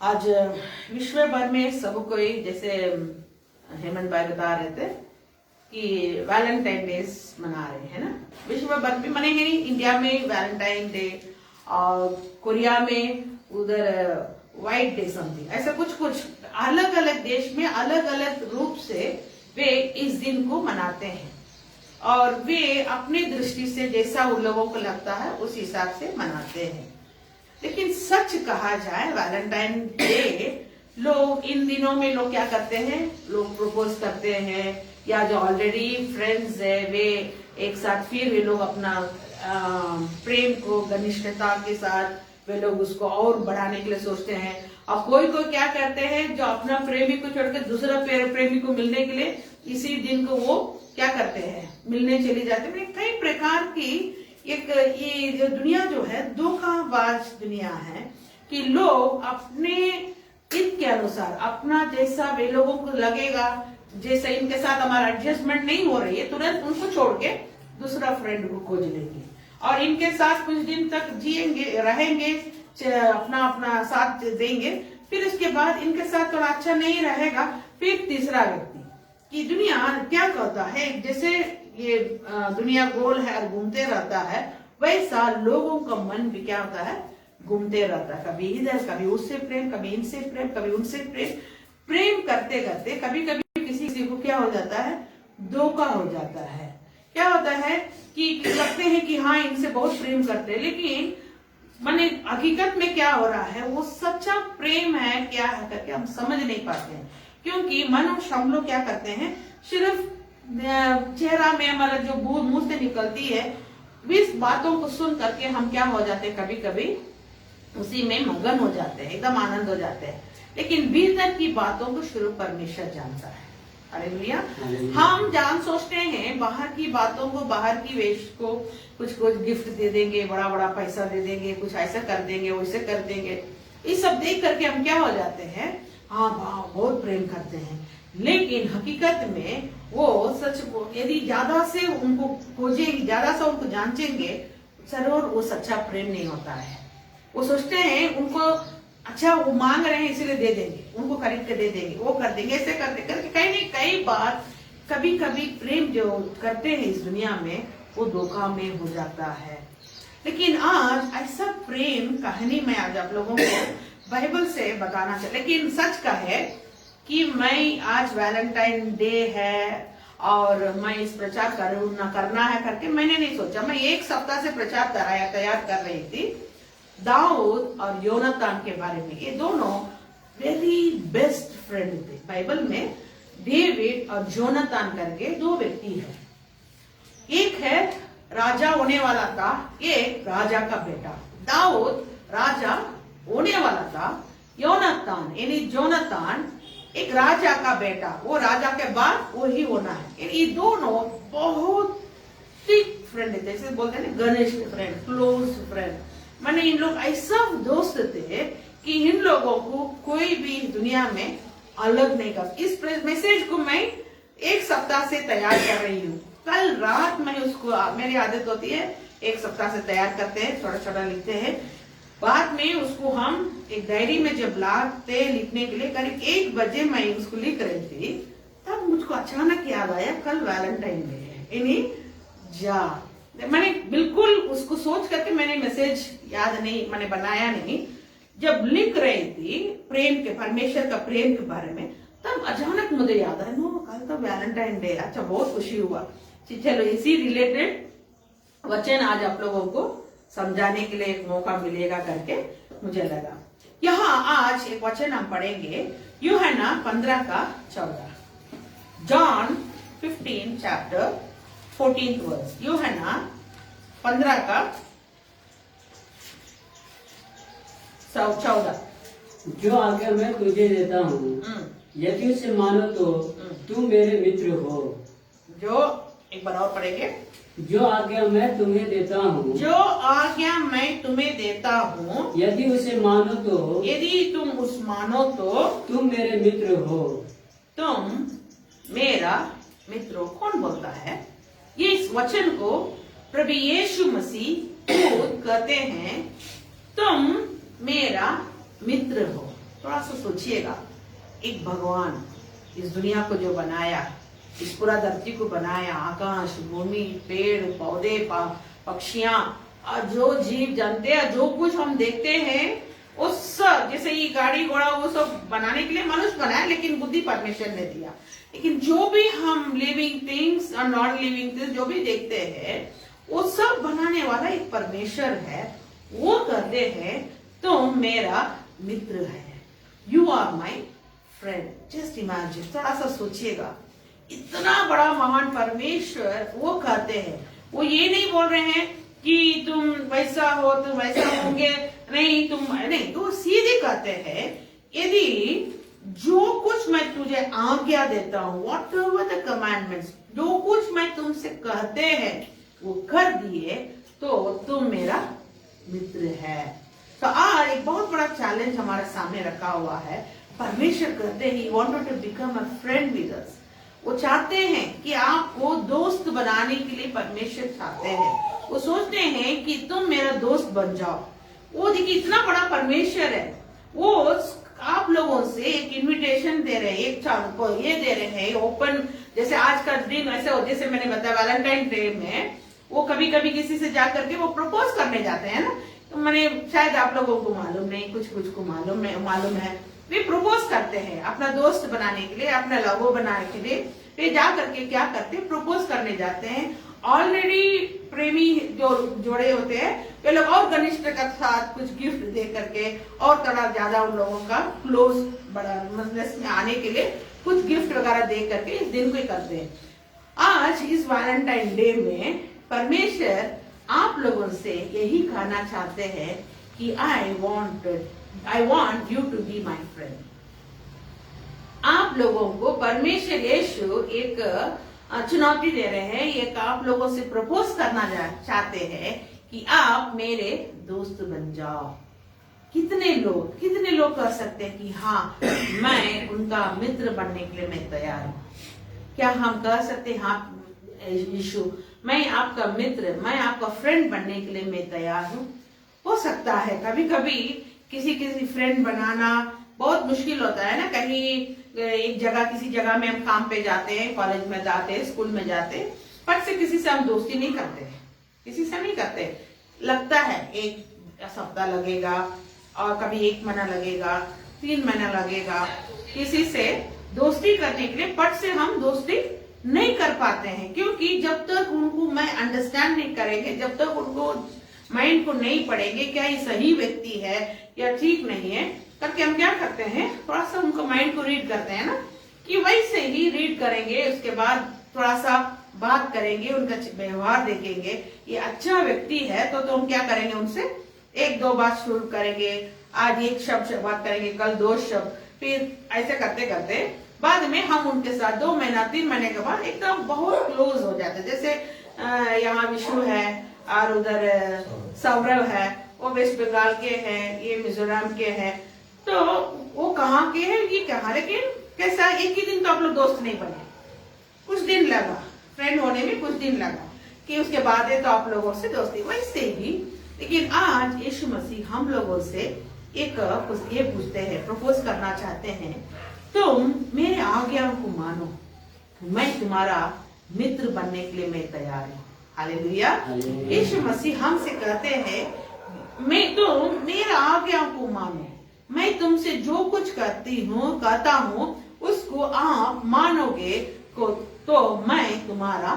आज विश्व भर में सब कोई, जैसे हेमंत भाई बता रहे थे कि वैलेंटाइन डे मना रहे हैं ना। विश्व भर में मनेंगे नहीं, इंडिया में वैलेंटाइन डे और कोरिया में उधर व्हाइट डे समथिंग, ऐसा कुछ कुछ अलग अलग देश में अलग अलग रूप से वे इस दिन को मनाते हैं और वे अपनी दृष्टि से जैसा उन लोगों को लगता है उस हिसाब से मनाते हैं। लेकिन सच कहा जाए, वैलेंटाइन डे लोग इन दिनों में लोग क्या करते हैं, लोग प्रपोज करते हैं या जो ऑलरेडी फ्रेंड्स है वे एक साथ फिर वे लोग अपना प्रेम को घनिष्ठता के साथ वे लोग उसको और बढ़ाने के लिए सोचते हैं। और कोई कोई क्या करते हैं, जो अपना प्रेमी को छोड़कर दूसरा प्रेमी को मिलने के लिए इसी दिन को वो क्या करते हैं, मिलने चले जाते हैं। कई प्रकार की एक ये जो दुनिया जो है धोखाबाज दुनिया है कि लोग अपने हित के अनुसार अपना जैसा वे लोगों को लगेगा, जैसे इनके साथ हमारा एडजस्टमेंट नहीं हो रही है, तुरंत उनको छोड़ के दूसरा फ्रेंड को खोज लेंगे और इनके साथ कुछ दिन तक जिएंगे, रहेंगे, अपना अपना साथ देंगे। फिर उसके बाद इनके साथ थोड़ा अच्छा नहीं रहेगा, फिर तीसरा व्यक्ति की दुनिया क्या कहता है, जैसे ये दुनिया गोल है और घूमते रहता है, वैसा लोगों का मन भी क्या होता है, घूमते रहता है। कभी इधर, कभी उससे प्रेम, कभी इनसे प्रेम, कभी उनसे प्रेम करते करते कभी कभी किसी को क्या हो जाता है, धोखा हो जाता है। क्या होता है कि लगते हैं कि हाँ इनसे बहुत प्रेम करते हैं, लेकिन माने हकीकत में क्या हो रहा है, वो सच्चा प्रेम है क्या है करके हम समझ नहीं पाते हैं। क्योंकि मनुष्य हम लोग क्या करते हैं, सिर्फ चेहरा में हमारा जो मुंह से निकलती है इस बातों को सुन करके हम क्या हो जाते हैं, कभी कभी उसी में मगन हो जाते हैं, एकदम आनंद हो जाते हैं। लेकिन भीतर की बातों को सिर्फ परमेश्वर जानता है। हालेलुया। हम जान सोचते हैं बाहर की बातों को, बाहर की वेश को, कुछ कुछ गिफ्ट दे देंगे, बड़ा बड़ा पैसा दे देंगे, कुछ ऐसा कर देंगे, वैसे कर देंगे, ये सब देख करके हम क्या हो जाते हैं, हाँ बहुत प्रेम करते हैं। लेकिन हकीकत में वो सच को यदि ज्यादा से उनको खोजेंगे, ज्यादा से उनको जांचेंगे, जरूर वो सच्चा प्रेम नहीं होता है। वो सोचते हैं उनको अच्छा वो मांग रहे हैं इसीलिए दे देंगे, उनको खरीद के दे देंगे, वो कर देंगे, ऐसे करते करके कहीं नहीं कई बार कभी कभी प्रेम जो करते हैं इस दुनिया में वो धोखा में हो जाता है। लेकिन आज ऐसा प्रेम कहानी में आज आप लोगों को बाइबल से बताना चाहिए। लेकिन सच का है कि मैं आज वैलेंटाइन डे है और मैं इस प्रचार करना है करके मैंने नहीं सोचा। मैं एक सप्ताह से प्रचार तैयार कर रही थी दाऊद और योनातान के बारे में। ये दोनों वेरी बेस्ट फ्रेंड थे। बाइबल में डेविड और जोनातान करके दो व्यक्ति है, एक है राजा होने वाला था, एक राजा का बेटा। दाऊद राजा होने वाला था, योनातान यानी जोनातान एक राजा का बेटा, वो राजा के बाद वो ही होना है। ये दोनों बहुत थिक फ्रेंड थे, जैसे बोलते हैं घनिष्ठ फ्रेंड, क्लोज फ्रेंड। माने इन लोग ऐसा दोस्त थे कि इन लोगों को कोई भी दुनिया में अलग नहीं कर। इस मैसेज को मैं एक सप्ताह से तैयार कर रही हूँ। कल रात मैं उसको, मेरी आदत होती है एक सप्ताह से तैयार करते हैं, छोटा छोटा लिखते हैं, बाद में उसको हम एक डायरी में जब लाते लिखने के लिए करीब 1 बजे मैं उसको लिख रही थी, तब मुझको अचानक याद आया कल वैलेंटाइन डे है। यानी मैंने बिल्कुल उसको सोच करके मैंने मैसेज याद नहीं, मैंने बनाया नहीं। जब लिख रही थी प्रेम के, परमेश्वर का प्रेम के बारे में, तब अचानक मुझे याद आया, नो कल तो वैलेंटाइन डे। अच्छा, बहुत खुशी हुआ। चलो इसी रिलेटेड वचन आज आप लोगों को समझाने के लिए एक मौका मिलेगा करके मुझे लगा। यहाँ आज एक वचन हम पढ़ेंगे, यूहन्ना 15:14। John 15 chapter 14th verse. यूहन्ना 15:14। जो आज्ञा मैं तुझे देता हूँ, यदि उसे मानो तो तुम मेरे मित्र हो। जो एक बार और पढ़ेंगे, जो आज्ञा मैं तुम्हें देता हूँ, जो आज्ञा मैं तुम्हें देता हूँ, यदि उसे मानो तो, यदि तुम उस मानो तो तुम मेरे मित्र हो। तुम मेरा मित्र हो। कौन बोलता है ये? इस वचन को प्रभु यीशु मसीह खुद कहते हैं, तुम मेरा मित्र हो। थोड़ा सा सोचिएगा, एक भगवान इस दुनिया को जो बनाया, इस पूरा धरती को बनाया, आकाश, भूमि, पेड़ पौधे, पक्षियां और जो जीव जानते हैं, जो कुछ हम देखते हैं, उस सब, जैसे ये गाड़ी घोड़ा वो सब बनाने के लिए मनुष्य बनाया, लेकिन बुद्धि परमेश्वर ने दिया। लेकिन जो भी हम लिविंग थिंग्स और नॉन लिविंग थिंग्स जो भी देखते हैं, वो सब बनाने वाला एक परमेश्वर है। वो कहते हैं तुम मेरा मित्र है, you are my friend. Just imagine, थोड़ा सा सोचिएगा, इतना बड़ा महान परमेश्वर वो कहते हैं। वो ये नहीं बोल रहे हैं कि तुम वैसा हो, तुम वैसा होंगे, नहीं तुम नहीं, तो सीधे कहते हैं यदि जो कुछ मैं तुझे आज्ञा देता हूँ, वॉट एवर द कमांडमेंट्स, जो कुछ मैं तुमसे कहते हैं वो कर दिए तो तुम मेरा मित्र है। तो आज एक बहुत बड़ा चैलेंज हमारे सामने रखा हुआ है। परमेश्वर कहते हैं he wanted to become a friend with us. वो चाहते हैं कि आपको दोस्त बनाने के लिए परमेश्वर चाहते हैं। वो सोचते हैं कि तुम मेरा दोस्त बन जाओ। वो देखिए इतना बड़ा परमेश्वर है, वो आप लोगों से एक इनविटेशन दे रहे हैं, एक को ये दे रहे हैं ओपन। जैसे आज का दिन ऐसे हो, जैसे मैंने बताया वैलेंटाइन डे में वो कभी कभी किसी से जा करके वो प्रपोज करने जाते हैं ना, तो मैंने शायद आप लोगों को मालूम नहीं, कुछ कुछ को मालूम है, वे प्रपोज करते हैं अपना दोस्त बनाने के लिए, अपना लवो बनाने के लिए। वे जा करके क्या करते हैं, प्रपोज करने जाते हैं। ऑलरेडी प्रेमी जो जोड़े होते हैं वे लोग और घनिष्ठ के साथ कुछ गिफ्ट दे करके और थोड़ा ज्यादा उन लोगों का क्लोज मजलिस में आने के लिए कुछ गिफ्ट वगैरह दे करके इस दिन को करते हैं। आज इस वैलेंटाइन डे में परमेश्वर आप लोगों से यही कहना चाहते हैं कि I want you to be my friend. आप लोगों को परमेश्वर यीशु एक चुनौती दे रहे हैं, एक आप लोगों से प्रपोज करना चाहते हैं कि आप मेरे दोस्त बन जाओ। कितने लोग कह सकते हैं कि हाँ मैं उनका मित्र बनने के लिए मैं तैयार हूँ। क्या हम कह सकते हैं हाँ यीशु मैं आपका मित्र, मैं आपका फ्रेंड बनने के लिए मैं तैयार हूँ? हो सकता है कभी कभी किसी फ्रेंड बनाना बहुत मुश्किल होता है ना। कहीं एक जगह किसी जगह में हम काम पे जाते हैं, कॉलेज में जाते हैं, स्कूल में जाते हैं, फट से किसी से हम दोस्ती नहीं करते, किसी से नहीं करते। लगता है एक सप्ताह लगेगा और कभी 1 महीना लगेगा, 3 महीना लगेगा किसी से दोस्ती करने के लिए, फट से हम दोस्ती नहीं कर पाते हैं। क्योंकि जब तक उनको मैं अंडरस्टैंड नहीं करेंगे, जब तक उनको माइंड को नहीं पढ़ेंगे क्या ये सही व्यक्ति है या ठीक नहीं है करके, हम क्या करते हैं थोड़ा सा उनको माइंड को रीड करते हैं ना, कि वैसे ही रीड करेंगे। उसके बाद थोड़ा सा बात करेंगे, उनका व्यवहार देखेंगे, ये अच्छा व्यक्ति है तो हम क्या करेंगे, उनसे 1-2 बात शुरू करेंगे। आज 1 शब्द बात करेंगे, कल 2 शब्द, फिर ऐसे करते करते बाद में हम उनके साथ 2 महीना 3 महीने के बाद एकदम बहुत क्लोज हो जाते। जैसे यहाँ विष्णु है और उधर सौरभ है, वो वेस्ट बंगाल के हैं, ये मिजोरम के हैं, तो वो कहाँ के हैं ये कहाँ, लेकिन कैसा एक ही दिन तो आप लोग दोस्त नहीं बने, कुछ दिन लगा फ्रेंड होने में, कुछ दिन लगा कि उसके बाद है तो आप लोगों से दोस्ती। वैसे ही लेकिन आज यीशु मसीह हम लोगों से एक ये पूछते हैं, प्रपोज करना चाहते हैं, तुम मेरे आज्ञा को मानो, मैं तुम्हारा मित्र बनने के लिए मैं तैयार हूँ। हालेलुया। यीशु मसीह हमसे कहते हैं मैं तुम मेरा आज्ञा को मानो, मैं तुमसे जो कुछ कहता हूँ उसको आप मानोगे तो मैं तुम्हारा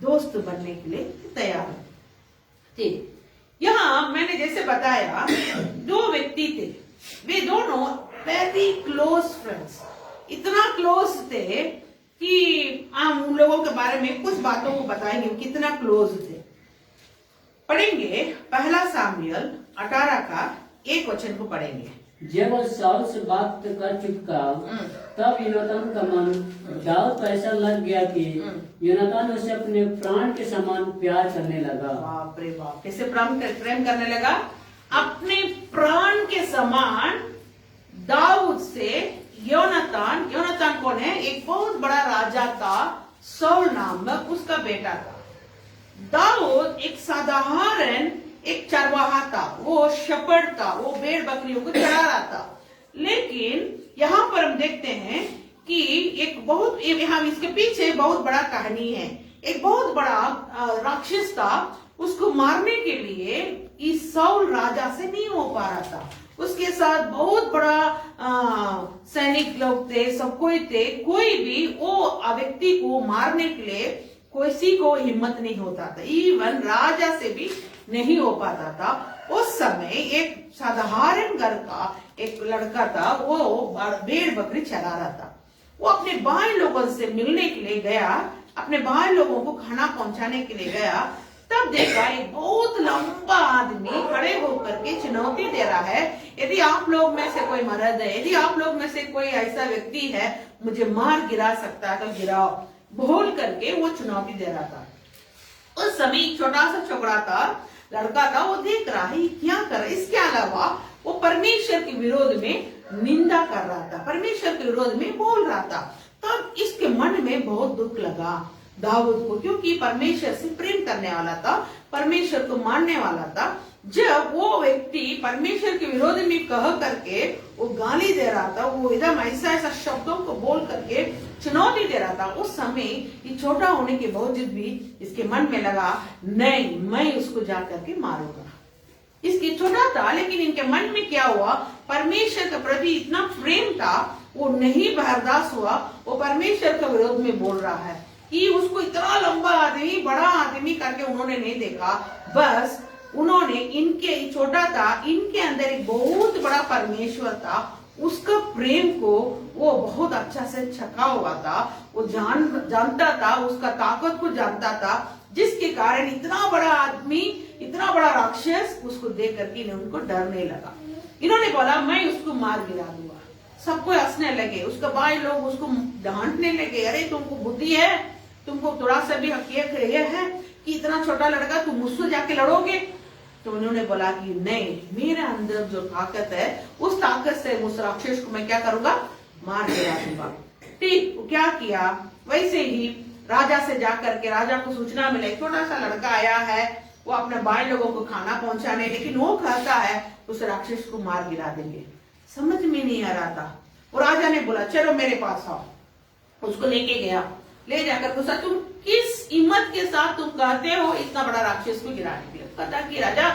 दोस्त बनने के लिए तैयार हूँ। ठीक, यहाँ मैंने जैसे बताया 2 व्यक्ति थे, वे दोनों वेरी क्लोज फ्रेंड्स, इतना क्लोज थे कि हम उन लोगों के बारे में कुछ बातों को बताएंगे कितना क्लोज थे। पढ़ेंगे 1 सामुएल 18 का 1 वचन को पढ़ेंगे। जब वह साउल से बात कर चुका तब योनातान का मन दाऊद पर ऐसा लग गया कि योनातान उसे अपने प्राण के समान प्यार करने लगा। बाप रे बाप, कैसे प्रेम करने लगा? अपने प्राण के समान दाऊद से योनातान कौन है? एक बहुत बड़ा राजा था, साउल नाम में उसका बेटा था। दाऊद एक साधारण एक चरवाहा था, वो शेपर्ड था, वो भेड़ बकरियों को चरा रहा था। लेकिन यहाँ पर हम देखते हैं कि एक बहुत यहाँ इसके पीछे बहुत बड़ा कहानी है। एक बहुत बड़ा राक्षस था, उसको मारने के लिए इस साउल राजा से नहीं हो पा रहा था। उसके साथ बहुत बड़ा सैनिक लोग थे, सब कोई थे, कोई भी वो व्यक्ति को मारने के लिए किसी को हिम्मत नहीं होता था, इवन राजा से भी नहीं हो पाता था। उस समय एक साधारण घर का एक लड़का था, वो भेड़ बकरी चला रहा था। वो अपने भाई लोगों से मिलने के लिए गया, अपने भाई लोगों को खाना पहुंचाने के लिए गया। तब देखा एक बहुत लंबा आदमी खड़े होकर के चुनौती दे रहा है, यदि आप लोग में से कोई मर्द है, यदि आप लोग में से कोई ऐसा व्यक्ति है मुझे मार गिरा सकता है तो गिराओ, बोल करके वो चुनौती दे रहा था। उस समय एक छोटा सा छोकरा था, लड़का था, वो देख रहा है क्या कर रहा है। इसके अलावा वो परमेश्वर के विरोध में निंदा कर रहा था, परमेश्वर के विरोध में बोल रहा था। तब इसके मन में बहुत दुख लगा दाऊद को, क्योंकि परमेश्वर से प्रेम करने वाला था, परमेश्वर को मानने वाला था। जब वो व्यक्ति परमेश्वर के विरोध में कह करके वो गाली दे रहा था, वो एकदम ऐसा ऐसा शब्दों को बोल करके चुनौती दे रहा था, उस समय ये छोटा होने के बावजूद भी इसके मन में लगा नहीं, मैं उसको जा करके मारूंगा। इसके छोटा था, लेकिन इनके मन में क्या हुआ, परमेश्वर के प्रति इतना प्रेम था, वो नहीं बर्दाश्त हुआ। वो परमेश्वर के विरोध में बोल रहा है कि उसको इतना लंबा आदमी, बड़ा आदमी करके उन्होंने नहीं देखा, बस उन्होंने इनके छोटा था, इनके अंदर एक बहुत बड़ा परमेश्वर था, उसका प्रेम को वो बहुत अच्छा से छका हुआ था। वो जानता था, उसका ताकत को जानता था, जिसके कारण इतना बड़ा आदमी, इतना बड़ा राक्षस उसको देख करके उनको डरने लगा। इन्होंने बोला मैं उसको मार गिरा दूंगा। सबको हंसने लगे, उसके भाई लोग उसको डांटने लगे, अरे तुमको बुद्धि है, तुमको थोड़ा सा भी हकीकत ये है कि इतना छोटा लड़का तुम मुझसे जाके लड़ोगे। तो उन्होंने बोला कि नहीं, मेरे अंदर जो ताकत है उस ताकत से उस राक्षस को मैं क्या करूंगा, मार गिरा दूंगा। ठीक, क्या किया, वैसे ही राजा से जाकर के राजा को सूचना मिले छोटा सा लड़का आया है, वो अपने भाई लोगों को खाना पहुंचाने, लेकिन वो कहता है उस राक्षस को मार गिरा देंगे। समझ में नहीं आ रहा था। वो राजा ने बोला चलो मेरे पास आओ, उसको लेके गया, ले जाकर पूछा तुम किस हिम्मत के साथ तुम कहते हो इतना बड़ा राक्षस को गिराने के लिए। पता कि राजा,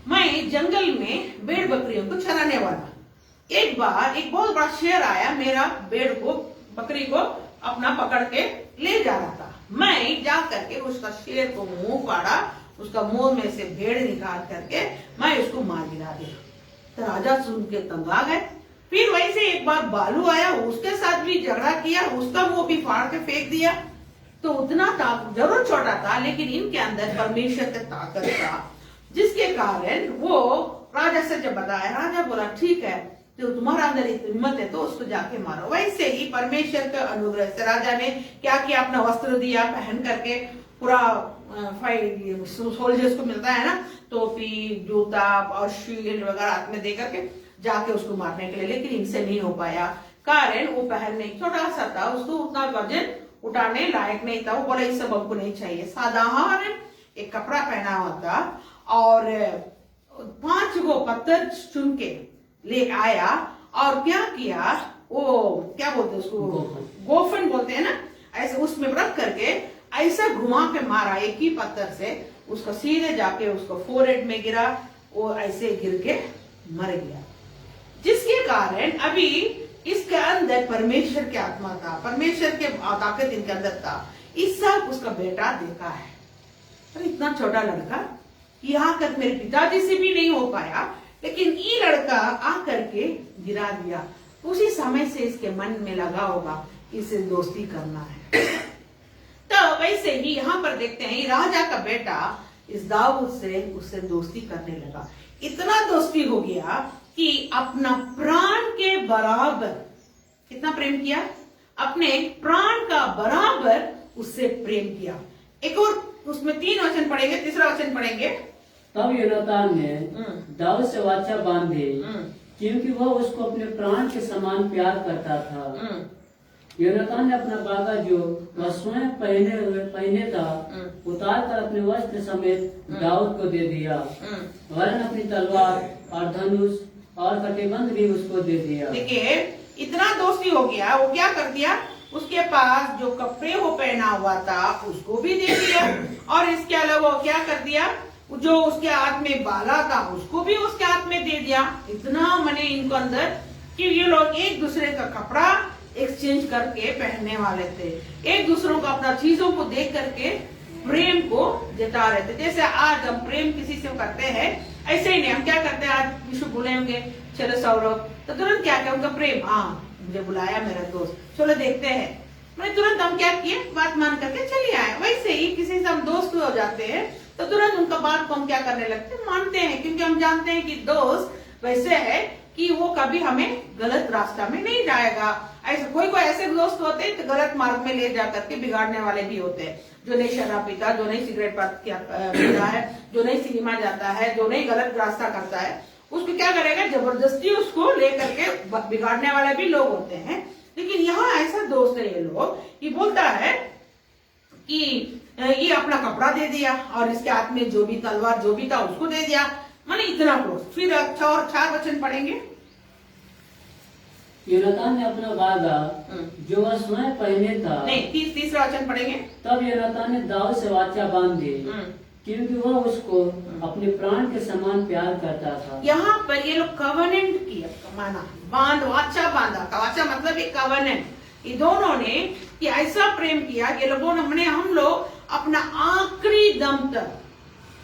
मैं जंगल में भेड़ बकरियों को चराने वाला, एक बार एक बहुत बड़ा शेर आया, मेरा भेड़ को, बकरी को अपना पकड़ के ले जा रहा था। मैं जा करके उसका शेर को मुंह फाड़ा, उसका मुंह में से भेड़ निकाल करके मैं उसको मार गिरा दिया। तो राजा सुन के तंग आ गए। फिर वैसे एक बार बालू आया, उसके साथ भी झगड़ा किया, उसका मुंह भी फाड़ के फेंक दिया। तो उतना जरूर छोटा था, लेकिन इनके अंदर परमेश्वर का ताकत था, जिसके कारण वो राजा से जब बताया, राजा बोला ठीक है, तो तुम्हारा अंदर इतनी हिम्मत है तो उसको जाके मारो। वैसे ही परमेश्वर के अनुग्रह से राजा ने क्या किया, अपना वस्त्र दिया, पहन करके पूरा सोल्जर्स को मिलता है ना, टोपी, जूता और शील्ड वगैरह हाथ में दे करके जाके उसको मारने के लिए, लेकिन इनसे नहीं हो पाया। कारण वो पहनने छोटा सा था, उसको उतना वजन उठाने लायक नहीं था। वो बोला इस सब हमको नहीं चाहिए, साधारण एक कपड़ा पहना हुआ था और 5 गो पत्थर चुन के ले आया और क्या किया, वो क्या बोलते उसको, गोफन बोलते हैं ना, ऐसे उसमें रख करके ऐसा घुमा के मारा एक ही पत्थर से, उसको सीधे जाके उसको फोरहेड में गिरा, वो ऐसे गिर के मर गया। जिसके कारण अभी इसके अंदर परमेश्वर की आत्मा था, परमेश्वर के ताकत इनके अंदर था। इस सब उसका बेटा देखा है, पर इतना छोटा लड़का यहाँ तक मेरे पिताजी से भी नहीं हो पाया, लेकिन ये लड़का आकर के गिरा दिया। उसी समय से इसके मन में लगा होगा इसे दोस्ती करना है। तो वैसे ही यहाँ पर देखते हैं राजा का बेटा इस दाऊद से उससे दोस्ती करने लगा। इतना दोस्ती हो गया कि अपना प्राण के बराबर, कितना प्रेम किया, अपने प्राण का बराबर उससे प्रेम किया। एक और उसमें 3 वचन पढ़ेंगे, तीसरा वचन पढ़ेंगे। तब योनातान ने दाऊद से वाचा बांधी, क्योंकि वह उसको अपने प्राण के समान प्यार करता था। योनातान ने अपना बागा जो वह स्वयं पहने था उतार कर अपने वस्त्र समेत दाऊद को दे दिया, वरन अपनी तलवार और धनुष और कटिबंध भी उसको दे दिया। देखिए इतना दोस्ती हो गया, वो क्या कर दिया, उसके पास जो कपड़े वो पहना हुआ था उसको भी दे दिया, और इसके अलावा वो क्या कर दिया, जो उसके हाथ में बाला था उसको भी उसके हाथ में दे दिया। इतना मने इनको अंदर कि ये लोग एक दूसरे का कपड़ा एक्सचेंज करके पहनने वाले थे, एक दूसरों को अपना चीजों को देख करके प्रेम को जता रहे थे। जैसे आज हम प्रेम किसी से करते हैं, ऐसे ही नहीं हम क्या करते हैं, आज विशु बुलाएंगे चलो सौरभ, तो तुरंत क्या क्या उनका प्रेम, हाँ मुझे बुलाया मेरा दोस्त, चलो देखते हैं, मैं तुरंत हम क्या किए, बात मान करके चलिए आए। वैसे ही किसी से हम दोस्त हो जाते हैं तो तुरंत उनका बात को हम क्या करने लगते हैं, मानते हैं, क्योंकि हम जानते हैं कि दोस्त वैसे है कि वो कभी हमें गलत रास्ता में नहीं जाएगा। ऐसे कोई कोई ऐसे दोस्त होते हैं तो गलत मार्ग में ले जा करके बिगाड़ने वाले भी होते हैं, जो नहीं शराब पीता, जो नहीं सिगरेट पीता है, जो नहीं सिनेमा जाता है, जो नहीं गलत रास्ता करता है, उसको क्या करेगा, जबरदस्ती उसको लेकर के बिगाड़ने वाले भी लोग होते हैं। लेकिन यहाँ ऐसा दोस्त है ये लोग, ये बोलता है कि ये अपना कपड़ा दे दिया और इसके हाथ में जो भी तलवार जो भी था उसको दे दिया, माने इतना क्लोज। फिर अच्छा और 4 वचन पढ़ेंगे। योनातान ने अपना बागा जो वह स्वयं पहने था, नहीं, तीसरा वचन पढ़ेंगे। तब योनातान ने दाऊद से वाचा बांध दी, क्योंकि वह उसको अपने प्राण के समान प्यार करता था। यहाँ पर ये लोग कवनेंट किया, माना बांध, वाचा बांधा, वाचा मतलब ये कवनेंट, ये दोनों ने कि ऐसा प्रेम किया, ये लोगों ने, हम लोग अपना आखिरी दम तक,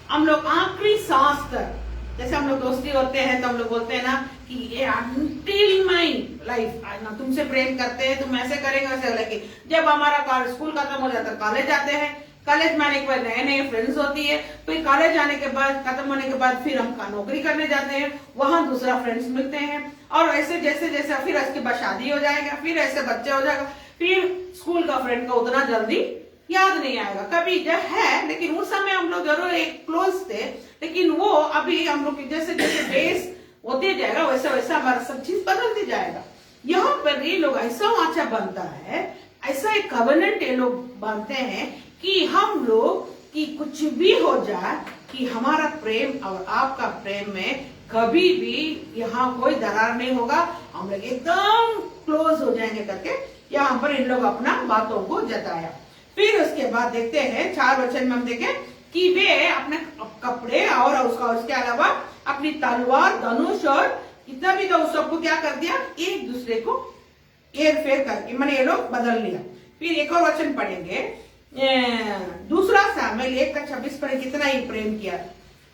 हम लोग आखिरी सांस तक, जैसे हम लोग दोस्ती होते हैं तो हम लोग बोलते हैं ना कि ये अंटिल माई लाइफ, ना तुमसे प्रेम करते हैं, तुम ऐसे करेंगे वैसे, लेकिन जब हमारा स्कूल खत्म हो जाता है कॉलेज जाते हैं, कॉलेज में आने के बाद नए नए फ्रेंड्स होती है, फिर कॉलेज आने के बाद खत्म होने के बाद फिर हम नौकरी करने जाते हैं, वहां दूसरा फ्रेंड्स मिलते हैं, और ऐसे जैसे जैसे फिर उसके बाद शादी हो जाएगा, फिर ऐसे बच्चे हो जाएगा, फिर स्कूल का फ्रेंड का उतना जल्दी याद नहीं आएगा, कभी जब है, लेकिन उस समय हम लोग जरूर एक क्लोज थे, लेकिन वो अभी हम लोग जैसे जैसे बेस होते जाएगा वैसा वैसा हमारा सब चीज बदलते जाएगा। यहाँ पर ये लोग ऐसा वाचा बनता है, ऐसा एक कवनेंट ये लोग बांधते हैं कि हम लोग की कुछ भी हो जाए, कि हमारा प्रेम और आपका प्रेम में कभी भी यहाँ कोई दरार नहीं होगा, हम लोग एकदम क्लोज हो जाएंगे करके यहाँ पर इन लोग अपना बातों को जताया। फिर उसके बाद देखते हैं 4 वचन में हम देखें कि वे अपने कपड़े और उसके अलावा अपनी तलवार, धनुष और इतना भी, तो उस सबको क्या कर दिया, एक दूसरे को हेर फेर करके, मैंने ये लोग बदल लिया। फिर एक और वचन पढ़ेंगे, दूसरा सामुएल 1:26 पर कितना ही प्रेम किया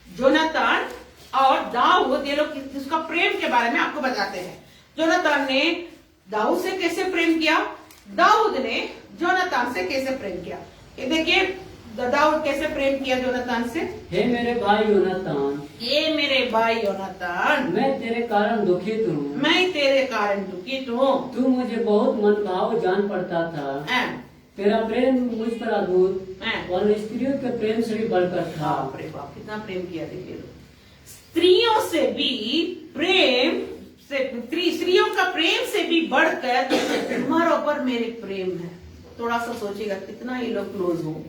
जोनातान और दाऊद, ये लोग इसका प्रेम के बारे में आपको बताते हैं। जोनातान ने दाऊद से कैसे प्रेम किया, दाऊद ने जोनातान से कैसे प्रेम किया। ये देखिए दाऊद कैसे प्रेम किया जोनातान से। हे मेरे भाई योनातान, हे मेरे भाई योनातान, मैं तेरे कारण दुखित हूँ, मैं तेरे कारण दुखित हूँ, तू मुझे बहुत मन भाव जान पड़ता था, तेरा प्रेम मुझ पर अद्भुत और स्त्रियों के प्रेम से भी बढ़कर था। बाप, कितना प्रेम किया। देखिए स्त्रियों से भी प्रेम से, स्त्रियों का प्रेम से भी बढ़कर तुम्हारे ऊपर मेरे प्रेम है। थोड़ा सा सोचिएगा कितना ये लोग क्लोज हो,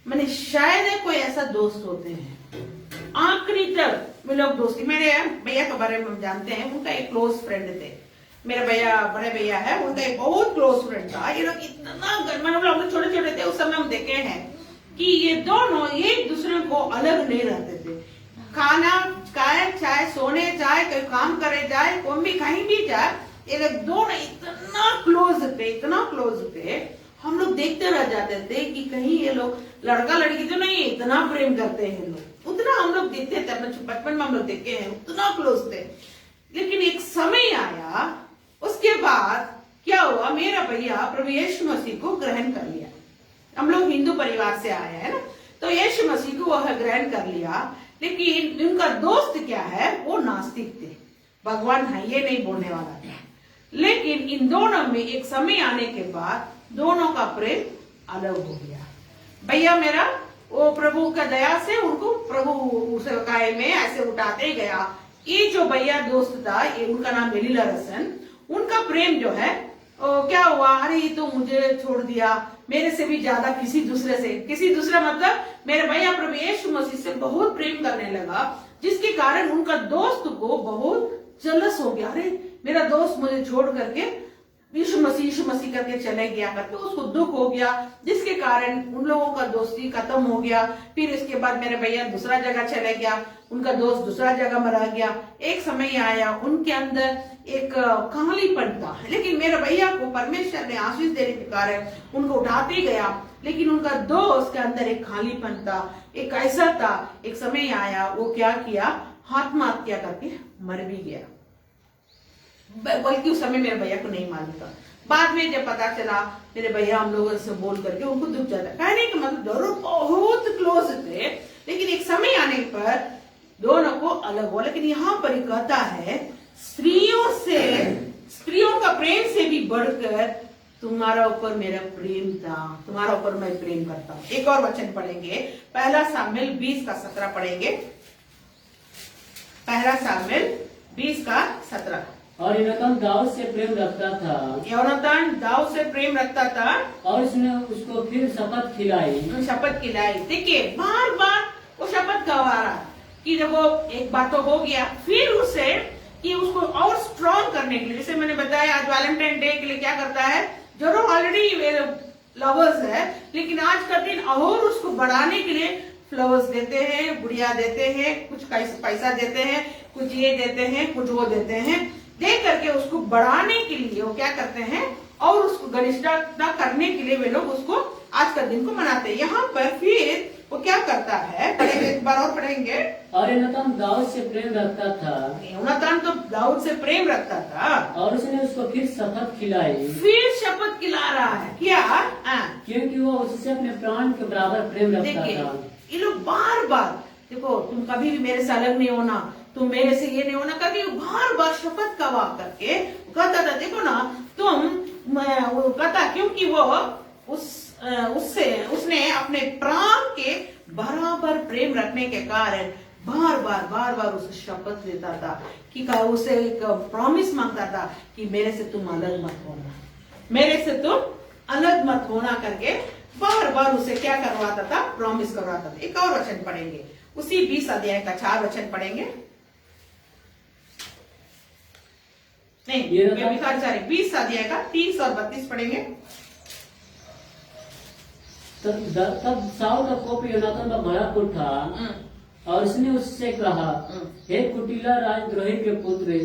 मैंने शायद कोई ऐसा दोस्त होते हैं आखिरी तक में लोग दोस्ती। मेरे भैया के बारे में हम जानते हैं, उनका एक क्लोज फ्रेंड थे, मेरे भैया, बड़े भैया है, उनका एक बहुत क्लोज फ्रेंड था। ये लोग इतना, मतलब हम लोग छोटे छोटे थे उस समय, हम देखे हैं कि ये दोनों एक दूसरे को अलग नहीं रहते थे। खाना खाए, चाहे सोने जाए, कोई काम करे जाए, कोई भी कहीं भी जाए, ये लोग दोनों इतना क्लोज थे, इतना क्लोज थे, हम लोग देखते रह जाते थे कि कहीं ये लोग लड़का लड़की तो नहीं इतना प्रेम करते हैं लोग, उतना हम लोग देखते थे अपने बचपन में, हम लोग देखे हैं उतना क्लोज थे। लेकिन एक समय आया, उसके बाद क्या हुआ, मेरा भैया प्रभु यीशु मसीह को ग्रहण कर लिया। हम लोग हिंदू परिवार से आए हैं ना, तो यीशु मसीह को वह ग्रहण कर लिया। लेकिन उनका दोस्त क्या है, वो नास्तिक थे, भगवान है ये नहीं बोलने वाला था। लेकिन इन दोनों में एक समय आने के बाद दोनों का प्रेम अलग हो गया। भैया मेरा वो प्रभु का दया से उनको प्रभु सेवकाई में ऐसे उठाते गया। ये जो भैया दोस्त था, ये उनका नाम बेलीला रसन, उनका प्रेम जो है क्या हुआ, अरे ये तो मुझे छोड़ दिया, मेरे से भी ज्यादा किसी दूसरे से, किसी दूसरा मतलब मेरे भैया प्रभु यीशु मसीह से बहुत प्रेम करने लगा, जिसके कारण उनका दोस्त को बहुत जलस हो गया, अरे मेरा दोस्त मुझे छोड़ करके यीशु मसीह करके चले गया करके उसको दुख हो गया, जिसके कारण उन लोगों का दोस्ती खत्म हो गया। फिर इसके बाद मेरे भैया दूसरा जगह चले गया, उनका दोस्त दूसरा जगह मरा गया। एक समय आया उनके अंदर एक खालीपन था, लेकिन मेरे भैया को परमेश्वर ने आशीष देने के कारण उनको उठाते गया, लेकिन उनका दोस्त के अंदर एक खालीपन था, एक ऐसा था। एक समय आया वो क्या किया, आत्महत्या करके मर भी गया, बल्कि उस समय मेरे भैया को नहीं मालूम था। बाद में जब पता चला मेरे भैया हम लोगों से बोल करके उनको दुख जाता। कहने का मतलब दोनों बहुत क्लोज थे, लेकिन एक समय आने पर दोनों को अलग हुआ। लेकिन यहाँ पर कहता है स्त्रियों का प्रेम से भी बढ़कर तुम्हारा ऊपर मेरा प्रेम था, तुम्हारा ऊपर मैं प्रेम करता हूँ। एक और वचन पढ़ेंगे, पहला सामुएल 20:17 पढ़ेंगे। पहला सामुएल 20:17। और योनातान दाऊद से प्रेम रखता था, योनातान दाऊद से प्रेम रखता था और उसने उसको फिर शपथ खिलाई। देखिए बार बार वो शपथ गवा रहा कि जब वो एक बात तो हो गया, फिर उसे कि उसको और स्ट्रॉन्ग करने के लिए, जैसे मैंने बताया आज वैलेंटाइन डे के लिए क्या करता है, जो लोग ऑलरेडी लवर्स है, लेकिन आज का दिन और उसको बढ़ाने के लिए फ्लावर्स देते हैं, गुड़िया देते हैं, कुछ पैसा देते हैं, कुछ ये देते हैं, कुछ वो देते हैं, दे करके उसको बढ़ाने के लिए वो क्या करते हैं, और उसको घनिष्ठता करने के लिए वे लोग उसको आज का दिन को मनाते हैं। यहाँ पर फिर वो क्या करता है, पढ़ेंगे एक बार और पढ़ेंगे। और योनातान दाऊद से प्रेम रखता था, योनातान तो दाऊद से प्रेम रखता था, और उसने उसको फिर शपथ खिलाई। फिर शपथ खिला रहा है क्या, क्योंकि वो उससे अपने प्राण के बराबर प्रेम रखता था। ये लोग बार बार, देखो तुम कभी भी मेरे से अलग नहीं होना, तुम मेरे से ये नहीं होना करके बार बार शपथ गवा करके कहता था। देखो ना वो कहता, क्योंकि वो उसने अपने प्राण के बराबर प्रेम रखने के कारण बार बार उसे शपथ लेता था कि उसे एक प्रॉमिस मांगता था कि मेरे से तुम अलग मत होना, मेरे से तुम अलग मत होना करके बार बार उसे क्या करवाता था, प्रॉमिस करवाता था। एक और वचन पढ़ेंगे, उसी 20 अध्याय का 4 वचन पढ़ेंगे। नहीं, 20 अध्याय का 30 और 32 पढ़ेंगे। तब साउल का कोप योनातान का भड़क उठा, और उसने उससे कहा, हे कुटिला राजद्रोही के पुत्र,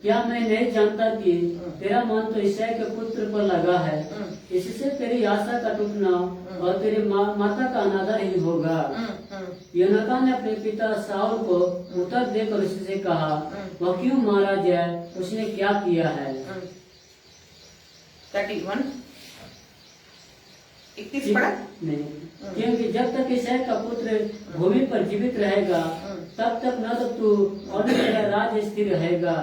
क्या मैं नहीं जानता कि तेरा मन तो ईसाई के पुत्र पर लगा है, इससे तेरी आशा का टूटना और तेरी माता का अनादर ही होगा। योनातान ने अपने पिता साउल को उत्तर देकर उससे कहा, वह क्यों मारा जाए, उसने क्या किया है। 31 पढ़ा नहीं, क्योंकि जब तक ईसाई का पुत्र भूमि पर जीवित रहेगा तब तक न तो तू और न तेरा राज स्थिर रहेगा,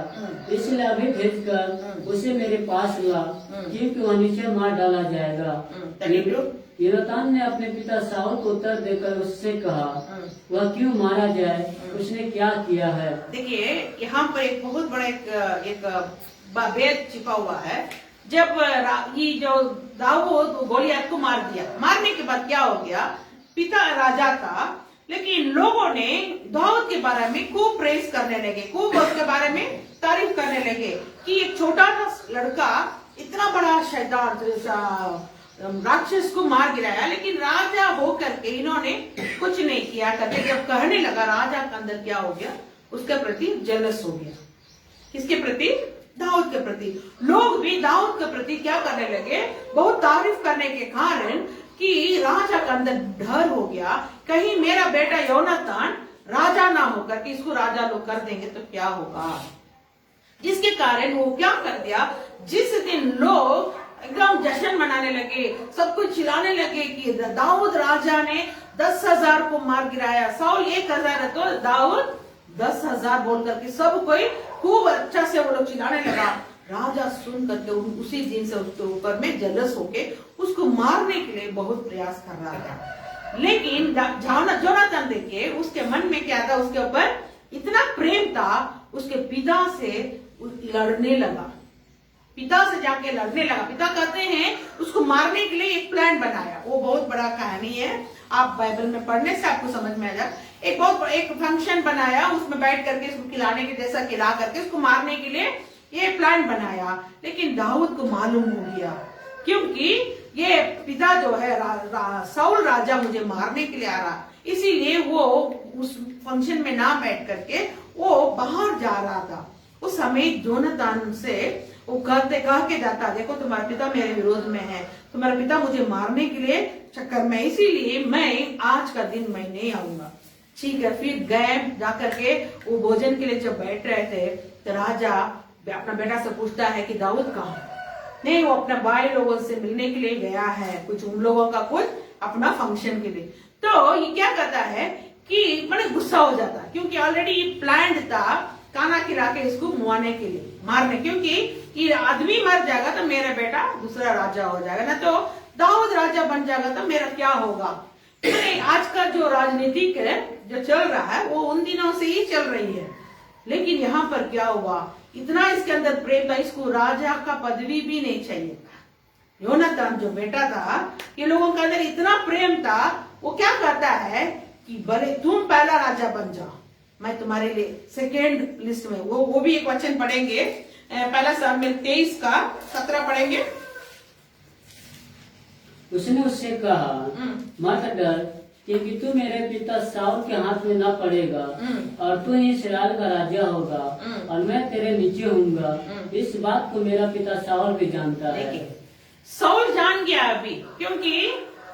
इसलिए अभी भेजकर उसे मेरे पास ला, क्योंकि वह नीचे मार डाला जाएगा। योनातान ने अपने पिता साउल को उत्तर देकर उससे कहा, वह क्यों मारा जाए, उसने क्या किया है। देखिए यहाँ पर एक बहुत बड़ा एक भेद छिपा हुआ है। जब ये जो दाऊद गोलियत को मार दिया, मारने के बाद क्या हो गया, पिता राजा था, लेकिन लोगों ने दाऊद के बारे में खूब प्रेस करने लगे, खूब उसके बारे में तारीफ करने लगे कि एक छोटा सा लड़का इतना बड़ा शैतान राक्षस को मार गिराया, लेकिन राजा होकर के इन्होंने कुछ नहीं किया करके जब कहने लगा, राजा के अंदर क्या हो गया, उसके प्रति जेलस हो गया। किसके प्रति, दाऊद के प्रति। लोग भी दाऊद के प्रति क्या करने लगे, बहुत तारीफ करने के कारण कि राजा के अंदर डर हो गया, कहीं मेरा बेटा योनातान राजा ना होकर कि इसको राजा लोग कर देंगे तो क्या होगा। जिसके कारण वो क्या कर दिया, जिस दिन लोग एकदम जश्न मनाने लगे, सब कुछ चिल्लाने लगे कि दाऊद राजा ने 10,000 को मार गिराया, साउल 1,000 है तो दाऊद 10,000 बोल करके सब कोई खूब अच्छा से वो लोग चिल्लाने लगा। राजा सुन करके उसी दिन से उसके ऊपर में जेलस होके उसको मारने के लिए बहुत प्रयास कर रहा था। लेकिन जोनातान देखिए उसके मन में क्या था, उसके ऊपर इतना प्रेम था, उसके पिता से लड़ने लगा, पिता से जाके लड़ने लगा। पिता कहते हैं उसको मारने के लिए एक प्लान बनाया, वो बहुत बड़ा कहानी है आप बाइबल में पढ़ने से आपको समझ में आ जाए। एक फंक्शन बनाया, उसमें बैठ करके इसको खिलाने के जैसा खिला करके उसको मारने के लिए ये प्लान बनाया, लेकिन दाऊद को मालूम हो गया क्योंकि ये पिता जो है साउल राजा मुझे मारने के लिए आ रहा, इसीलिए वो उस फंक्शन में ना बैठ करके वो बाहर जा रहा था। उस समय जोनातान से वो कह के जाता, देखो तुम्हारा पिता मेरे विरोध में है, तुम्हारा पिता मुझे मारने के लिए चक्कर में, इसीलिए मैं आज का दिन मैं नहीं आऊंगा। ठीक है, फिर गए जाकर के वो भोजन के लिए जब बैठ रहे थे तो राजा अपना बेटा से पूछता है कि दाऊद कहाँ है? नहीं, वो अपने भाई लोगों से मिलने के लिए गया है, कुछ उन लोगों का कुछ अपना फंक्शन के लिए। तो ये क्या करता है कि बड़े गुस्सा हो जाता है क्योंकि ऑलरेडी प्लान था खाना खिला के इसको मुआने के लिए मारने, क्योंकि ये आदमी मर जाएगा तो मेरा बेटा दूसरा राजा हो जाएगा, ना तो दाऊद राजा बन जाएगा तो मेरा क्या होगा। आज का जो राजनीतिक है जो चल रहा है वो उन दिनों से ही चल रही है, लेकिन यहाँ पर क्या हुआ, इतना इसके अंदर प्रेम था, इसको राजा का पदवी भी नहीं चाहिए था। योनातान जो बेटा था, ये लोगों के अंदर इतना प्रेम था, वो क्या करता है कि भले तुम पहला राजा बन जाओ, मैं तुम्हारे लिए सेकेंड लिस्ट में, वो भी एक वचन पढ़ेंगे, पहला सामुएल 23 का 17 पढ़ेंगे। उसने उससे कहा, मत डर, क्योंकि तू मेरे पिता साउल के हाथ में ना पड़ेगा और तू इस्राएल का राजा होगा और मैं तेरे नीचे हूँगा। इस बात को मेरा पिता साउल भी जानता है। साउल जान गया अभी, क्योंकि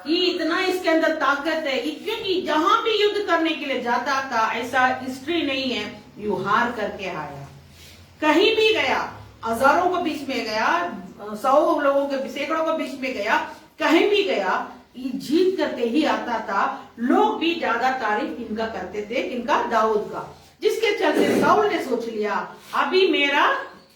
ये इतना इसके अंदर ताकत है, क्योंकि जहां भी युद्ध करने के लिए जाता था ऐसा हिस्ट्री नहीं है यू हार करके आया। कहीं भी गया, हजारों के बीच में गया, 100 लोगों के सैकड़ों के बीच में गया, कहीं भी गया, ये जीत करके ही आता था। लोग भी ज्यादा तारीफ इनका करते थे, इनका दाऊद का, जिसके चलते साउल ने सोच लिया अभी मेरा,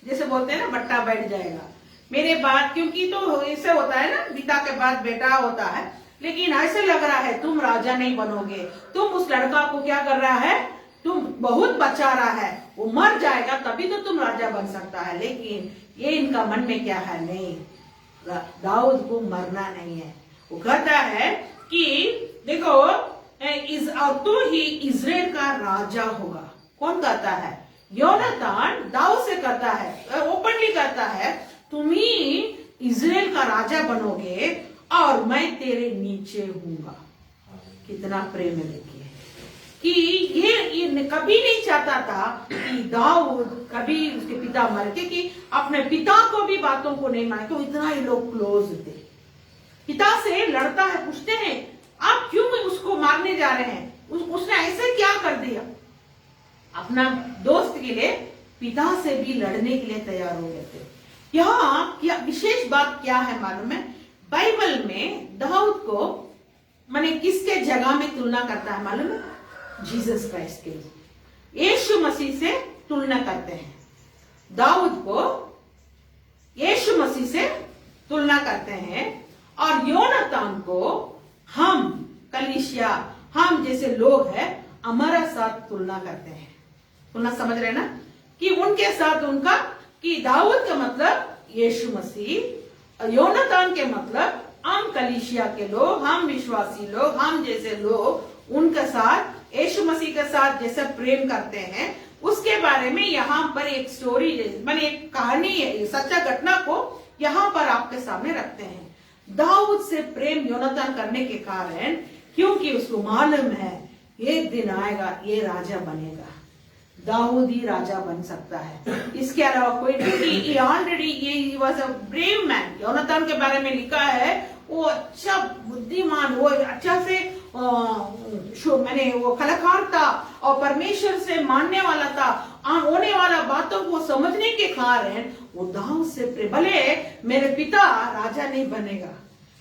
जैसे बोलते हैं ना, बट्टा बैठ जाएगा मेरे बाद, क्योंकि तो ऐसे होता है ना, पिता के बाद बेटा होता है, लेकिन ऐसे लग रहा है तुम राजा नहीं बनोगे, तुम उस लड़का को क्या कर रहा है, तुम बहुत बचा रहा है, वो मर जाएगा तभी तो तुम राजा बन सकता है। लेकिन ये इनका मन में क्या है, नहीं, दाऊद को मरना नहीं है। वो कहता है कि देखो तू ही इजराइल का राजा होगा। कौन कहता है? योनातान दाऊद से कहता है, ओपनली कहता है तुम ही इजराइल का राजा बनोगे और मैं तेरे नीचे हूंगा। कितना प्रेम है, देखिए कि ये कभी नहीं चाहता था कि दाऊद कभी उसके पिता मर के, कि अपने पिता को भी बातों को नहीं माने, क्यों इतना ही लोग क्लोज थे। पिता से लड़ता है, पूछते हैं आप क्यों उसको मारने जा रहे हैं, उसने ऐसे क्या कर दिया। अपना दोस्त के लिए पिता से भी लड़ने के लिए तैयार हो गए थे। यहाँ क्या विशेष बात क्या है मालूम है, बाइबल में दाऊद को माने किसके जगह में तुलना करता है मालूम है? जीसस क्राइस्ट के, यीशु मसीह से तुलना करते हैं। दाऊद को यीशु मसीह से तुलना करते हैं और योनातान को हम कलीसिया, हम जैसे लोग हैं, हमारा साथ तुलना करते हैं। तुलना समझ रहे ना, कि उनके साथ उनका, कि दाऊद का मतलब यीशु मसीह, योनातान के मतलब हम कलीसिया के लोग, हम विश्वासी लोग, हम जैसे लोग उनके साथ, यीशु मसीह के साथ जैसे प्रेम करते हैं। उसके बारे में यहाँ पर एक स्टोरी, माने एक कहानी, सच्चा घटना को यहाँ पर आपके सामने रखते हैं। दाऊद से प्रेम योनातान करने के कारण, क्योंकि उसको मालूम है एक दिन आएगा ये राजा बनेगा, दाऊद ही राजा बन सकता है, इसके अलावा कोई नहीं। ऑलरेडी ये वाज अ ब्रेव मैन। योनातान के बारे में लिखा है वो अच्छा बुद्धिमान, वो अच्छा से मैंने वो कलाकार था और परमेश्वर से मानने वाला था, होने वाला बातों को समझने के कारण वो दाऊद से भले मेरे पिता राजा नहीं बनेगा,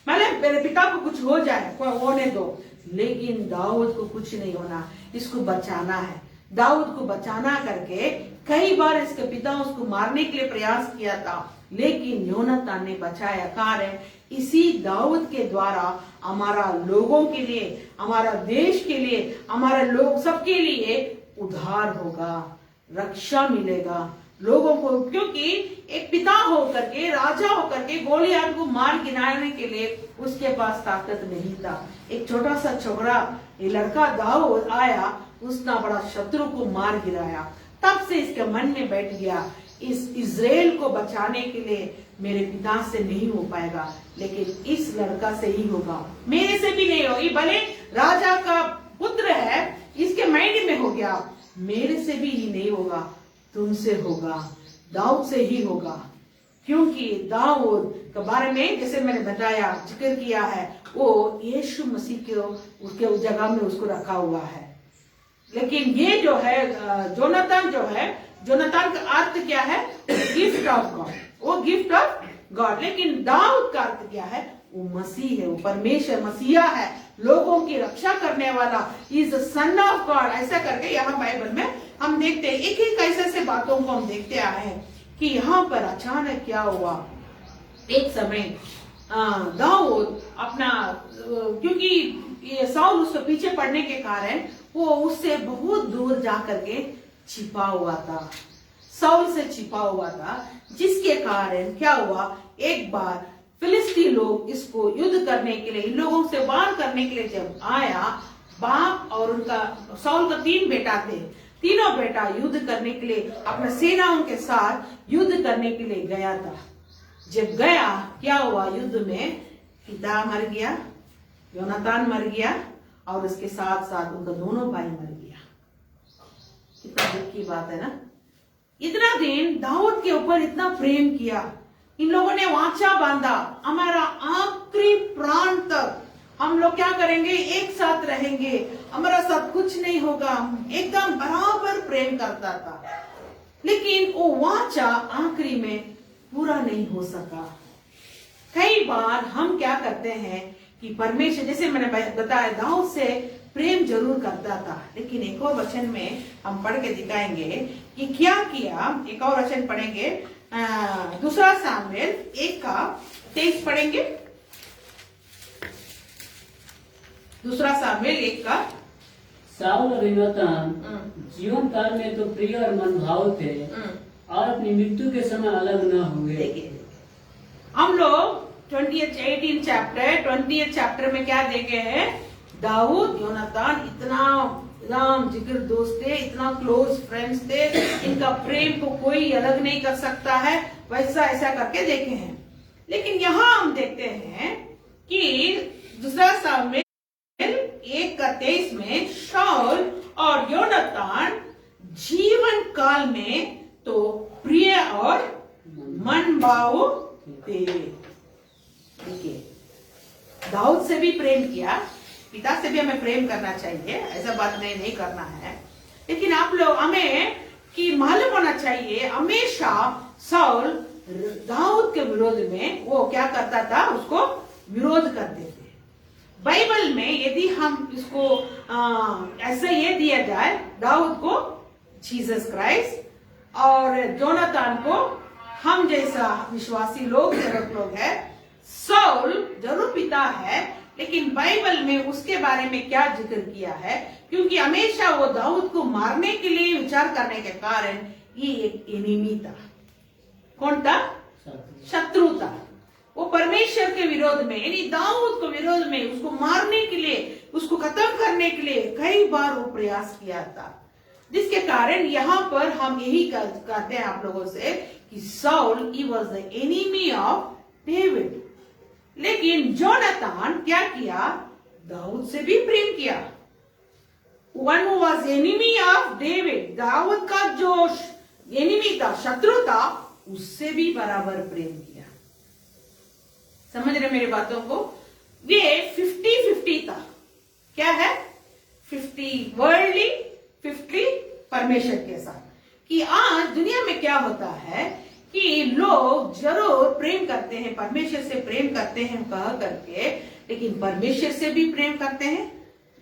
भले मेरे पिता को कुछ हो जाए, होने दो, लेकिन दाऊद को कुछ नहीं होना, इसको बचाना है। दाऊद को बचाना करके कई बार इसके पिता उसको मारने के लिए प्रयास किया था, लेकिन योनातान ने बचाया। कारण इसी दाऊद के द्वारा हमारा लोगों के लिए, हमारा देश के लिए, हमारे लोग सबके लिए उद्धार होगा, रक्षा मिलेगा लोगों को। क्योंकि एक पिता होकर के, राजा होकर के गोलियत को मार गिराने के लिए उसके पास ताकत नहीं था। एक छोटा सा छोकरा, ये लड़का दाऊद आया, उसने बड़ा शत्रु को मार गिराया। तब से इसके मन में बैठ गया, इस इजराइल को बचाने के लिए मेरे पिता से नहीं हो पाएगा, लेकिन इस लड़का से ही होगा, मेरे से भी नहीं होगी। भले राजा का पुत्र है, इसके माइंड में हो गया, मेरे से भी ही नहीं होगा, तुमसे होगा, दाऊद से ही होगा। क्योंकि दाऊद के बारे में जैसे मैंने बताया, जिक्र किया है, वो यीशु मसीह को उसके उस जगह में उसको रखा हुआ है। लेकिन ये जो है जोनातान जो है, जोनातान का अर्थ क्या है? गिफ्ट ऑफ गॉड, वो गिफ्ट ऑफ गॉड। लेकिन दाऊद का अर्थ क्या है? वो मसीह है, वो परमेश्वर मसीहा है, लोगों की रक्षा करने वाला, इज सन ऑफ गॉड। ऐसा करके यहाँ बाइबल में हम देखते हैं, एक एक ऐसे बातों को हम देखते आए हैं कि यहाँ पर अचानक क्या हुआ। एक समय दाऊद अपना, क्योंकि ये साउल उसके पीछे पड़ने के कारण वो उससे बहुत दूर जा करके छिपा हुआ था, साउल से छिपा हुआ था, जिसके कारण क्या हुआ, एक बार फिलिस्ती लोग इसको युद्ध करने के लिए, इन लोगों से वार करने के लिए जब आया, बाप और उनका साउल का 3 बेटा थे, तीनों बेटा युद्ध करने के लिए अपने सेनाओं के साथ युद्ध करने के लिए गया था। जब गया, क्या हुआ, युद्ध में पिता मर गया, योनातान मर गया, और उसके साथ साथ उनका दोनों भाई मर गया। कितना दुख की बात है ना। इतना दिन दाऊद के ऊपर इतना प्रेम किया, इन लोगों ने वाचा बांधा, हमारा आखिरी प्राण तक हम लोग क्या करेंगे, एक साथ रहेंगे, हमारा साथ कुछ नहीं होगा, एकदम बराबर प्रेम करता था। लेकिन वो वाचा आखिरी में पूरा नहीं हो सका। कई बार हम क्या करते हैं कि परमेश्वर, जैसे मैंने बताया, दाऊद से प्रेम जरूर करता था, लेकिन एक और वचन में हम पढ़ के दिखाएंगे कि क्या किया। एक और वचन पढ़ेंगे, दूसरा सामुएल 1:23 पढ़ेंगे। दूसरा सामुएल 1 साउल और योनातान जीवन काल में तो प्रिय और मनभाव थे, और अपनी मृत्यु के समय अलग न हुए। देखिए, हम लोग 20th चैप्टर में क्या देखे हैं, दाऊद योनातान इतना जिगर दोस्त थे, इतना क्लोज फ्रेंड्स थे, इनका प्रेम को कोई अलग नहीं कर सकता है, वैसा ऐसा करके देखे हैं। लेकिन यहाँ हम देखते हैं कि दूसरा सामुएल 1:23 में शाऊल और योनातान जीवन काल में तो प्रिय और मनभाव थे। देखिए, दाऊद से भी प्रेम किया, पिता से भी हमें प्रेम करना चाहिए, ऐसा बात नहीं करना है। लेकिन आप लोग हमें कि मालूम होना चाहिए, हमेशा साउल दाऊद के विरोध में वो क्या करता था, उसको विरोध करते थे। बाइबल में यदि हम इसको ऐसा ये दिया जाए, दाऊद को जीसस क्राइस्ट और जोनातान को हम जैसा विश्वासी लोग, जरूरत लोग है। साउल जरूर पिता है, लेकिन बाइबल में उसके बारे में क्या जिक्र किया है, क्योंकि हमेशा वो दाऊद को मारने के लिए विचार करने के कारण ये एक एनिमी था। कौन था? शत्रु था। वो परमेश्वर के विरोध में, यानी दाऊद के विरोध में, उसको मारने के लिए, उसको खत्म करने के लिए कई बार वो प्रयास किया था, जिसके कारण यहाँ पर हम यही कहते हैं आप लोगों से कि Saul he was the enemy of David. लेकिन जोनातान क्या किया, दाऊद से भी प्रेम किया। One who was enemy of David, दाऊद का जो एनिमी था, शत्रु था, उससे भी बराबर प्रेम किया। समझ रहे मेरी बातों को? वे 50-50 था। क्या है? 50 वर्ल्डली, 50 परमेश्वर के साथ। कि आज दुनिया में क्या होता है कि लोग जरूर प्रेम करते हैं, परमेश्वर से प्रेम करते हैं कह करके, लेकिन परमेश्वर से भी प्रेम करते हैं,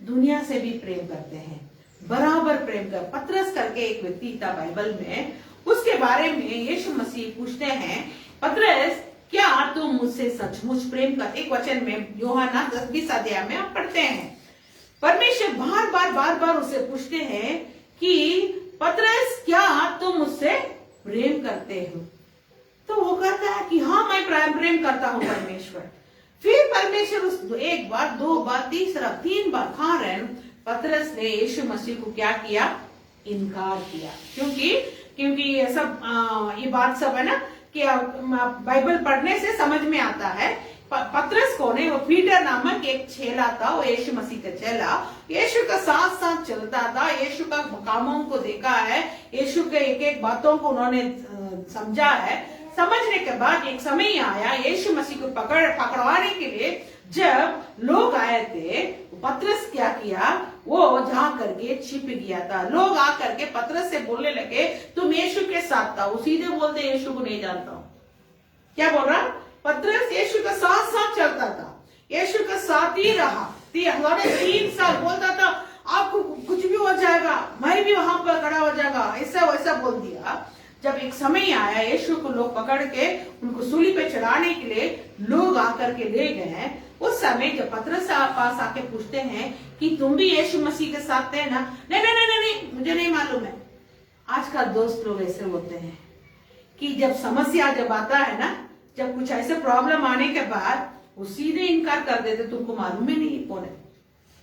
दुनिया से भी प्रेम करते हैं, बराबर प्रेम कर। पतरस करके एक व्यक्ति था बाइबल में, उसके बारे में यीशु मसीह पूछते हैं, पतरस क्या तुम मुझसे सचमुच प्रेम कर? एक वचन में यूहन्ना 10-20 अध्याय में आप पढ़ते हैं, परमेश्वर बार बार उसे पूछते हैं कि पतरस क्या तुम मुझसे प्रेम करते हो? तो कि हाँ मैं प्रेम करता हूँ परमेश्वर। फिर परमेश्वर उस एक बार, दो बार, तीसरा, 3 बार खारन पतरस ने यीशु मसीह को क्या किया? इनकार किया। क्योंकि ये सब ये बात सब है ना कि बाइबल पढ़ने से समझ में आता है। पतरस कौन है? वो पीटर नामक एक चेला था, वो यीशु मसीह का चेला। यीशु का साथ साथ चलता था, यीशु का कामों को देखा है, यीशु के एक एक बातों को उन्होंने समझा है। समझने के बाद एक समय आया यीशु मसीह को पकड़वाने के लिए जब लोग आए थे, पतरस क्या किया? वो जा करके छिप गया था। लोग आ करके पतरस से बोलने लगे तुम यीशु के साथ था। वो सीधे बोलते यीशु को नहीं जानता हूं। क्या बोल रहा? पतरस यीशु का साथ साथ चलता था, यीशु का साथ ही रहा। 3 साल बोलता था आपको कुछ भी हो जाएगा, मैं भी वहां पर खड़ा हो जाएगा, ऐसा वैसा बोल दिया। जब एक समय आया यीशु को लोग पकड़ के उनको सूली पे चढ़ाने के लिए लोग आकर के ले गए, उस समय जब पतरस पास आके पूछते हैं कि तुम भी यीशु मसीह के साथ थे ना? नहीं, मुझे नहीं मालूम है। आजकल दोस्त लोग ऐसे होते हैं कि जब समस्या जब आता है ना, जब कुछ ऐसे प्रॉब्लम आने के बाद वो सीधे इनकार कर देते, तुमको मालूम ही नहीं कौन है।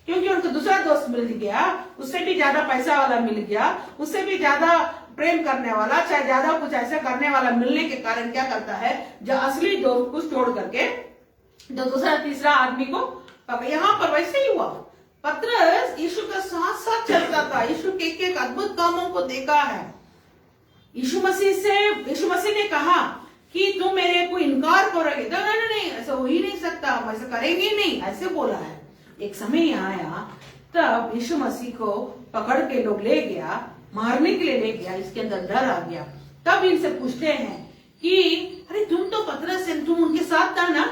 क्योंकि उनको दूसरा दोस्त मिल गया, उससे भी ज्यादा पैसा वाला मिल गया, उससे भी ज्यादा प्रेम करने वाला, चाहे ज्यादा कुछ ऐसा करने वाला मिलने के कारण क्या करता है, जो असली दोस्त को छोड़ करके जो दूसरा तीसरा आदमी को यहाँ पर वैसे ही हुआ। पतरस यीशु का साथ साथ चलता था, यीशु के एक अद्भुत कामों को देखा है। यीशु मसीह ने कहा कि तुम मेरे को इनकार करोगे? नहीं, ऐसा हो ही नहीं सकता, हम ऐसा करेंगे नहीं, ऐसे बोला है। एक समय आया तब यीशु मसीह को पकड़ के लोग ले गया, मारने के लिए ले गया। इसके अंदर डर आ गया। तब इनसे पूछते हैं कि अरे तुम तो पतरस है, तुम उनके साथ था ना,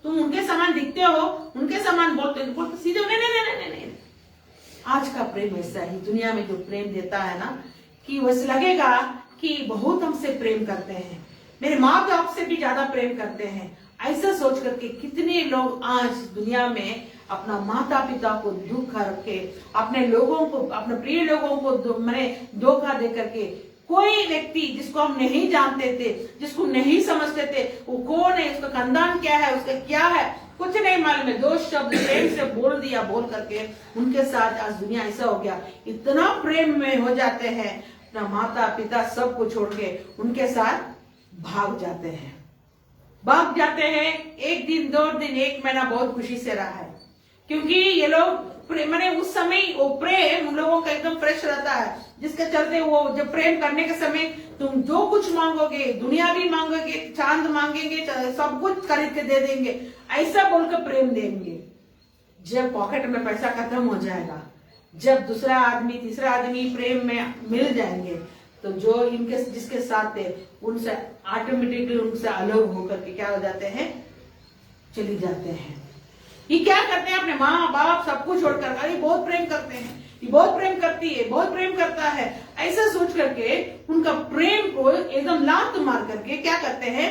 तुम उनके समान दिखते हो, उनके समान बोलते सीधे नहीं। आज का प्रेम ऐसा ही, दुनिया में जो प्रेम देता है ना कि वैसे लगेगा कि बहुत हमसे प्रेम करते हैं, मेरे माँ बाप से भी ज्यादा प्रेम करते हैं। ऐसा सोच करके कितने लोग आज दुनिया में अपना माता पिता को दुख रखे, अपने लोगों को, अपने प्रिय लोगों को मैंने धोखा दे करके, कोई व्यक्ति जिसको हम नहीं जानते थे, जिसको नहीं समझते थे, वो कौन है, उसका खानदान क्या है, उसका क्या है, कुछ नहीं मालूम है, 2 शब्द प्रेम से बोल दिया, बोल करके उनके साथ आज दुनिया ऐसा हो गया। इतना प्रेम में हो जाते हैं, अपना माता पिता सबको छोड़ के उनके साथ भाग जाते हैं। 1 दिन, 2 दिन, 1 महीना बहुत खुशी से रहा है, क्योंकि ये लोग मैंने उस समय वो प्रेम उन लोगों का एकदम फ्रेश रहता है, जिसके चलते वो जब प्रेम करने के समय तुम जो कुछ मांगोगे, दुनिया भी मांगोगे, चांद मांगेंगे, सब कुछ खरीद के दे देंगे, ऐसा बोलकर प्रेम देंगे। जब पॉकेट में पैसा खत्म हो जाएगा, जब दूसरा आदमी, तीसरा आदमी प्रेम में मिल जाएंगे, तो जो इनके जिसके साथ थे उनसे ऑटोमेटिकली उनसे अलग होकर के क्या हो जाते हैं, चली जाते हैं। ये क्या करते हैं, अपने माँ बाप सबको छोड़कर, अरे बहुत प्रेम करते हैं, ये बहुत प्रेम करती है, बहुत प्रेम करता है, ऐसा सोच करके उनका प्रेम को एकदम लात मार करके क्या करते हैं,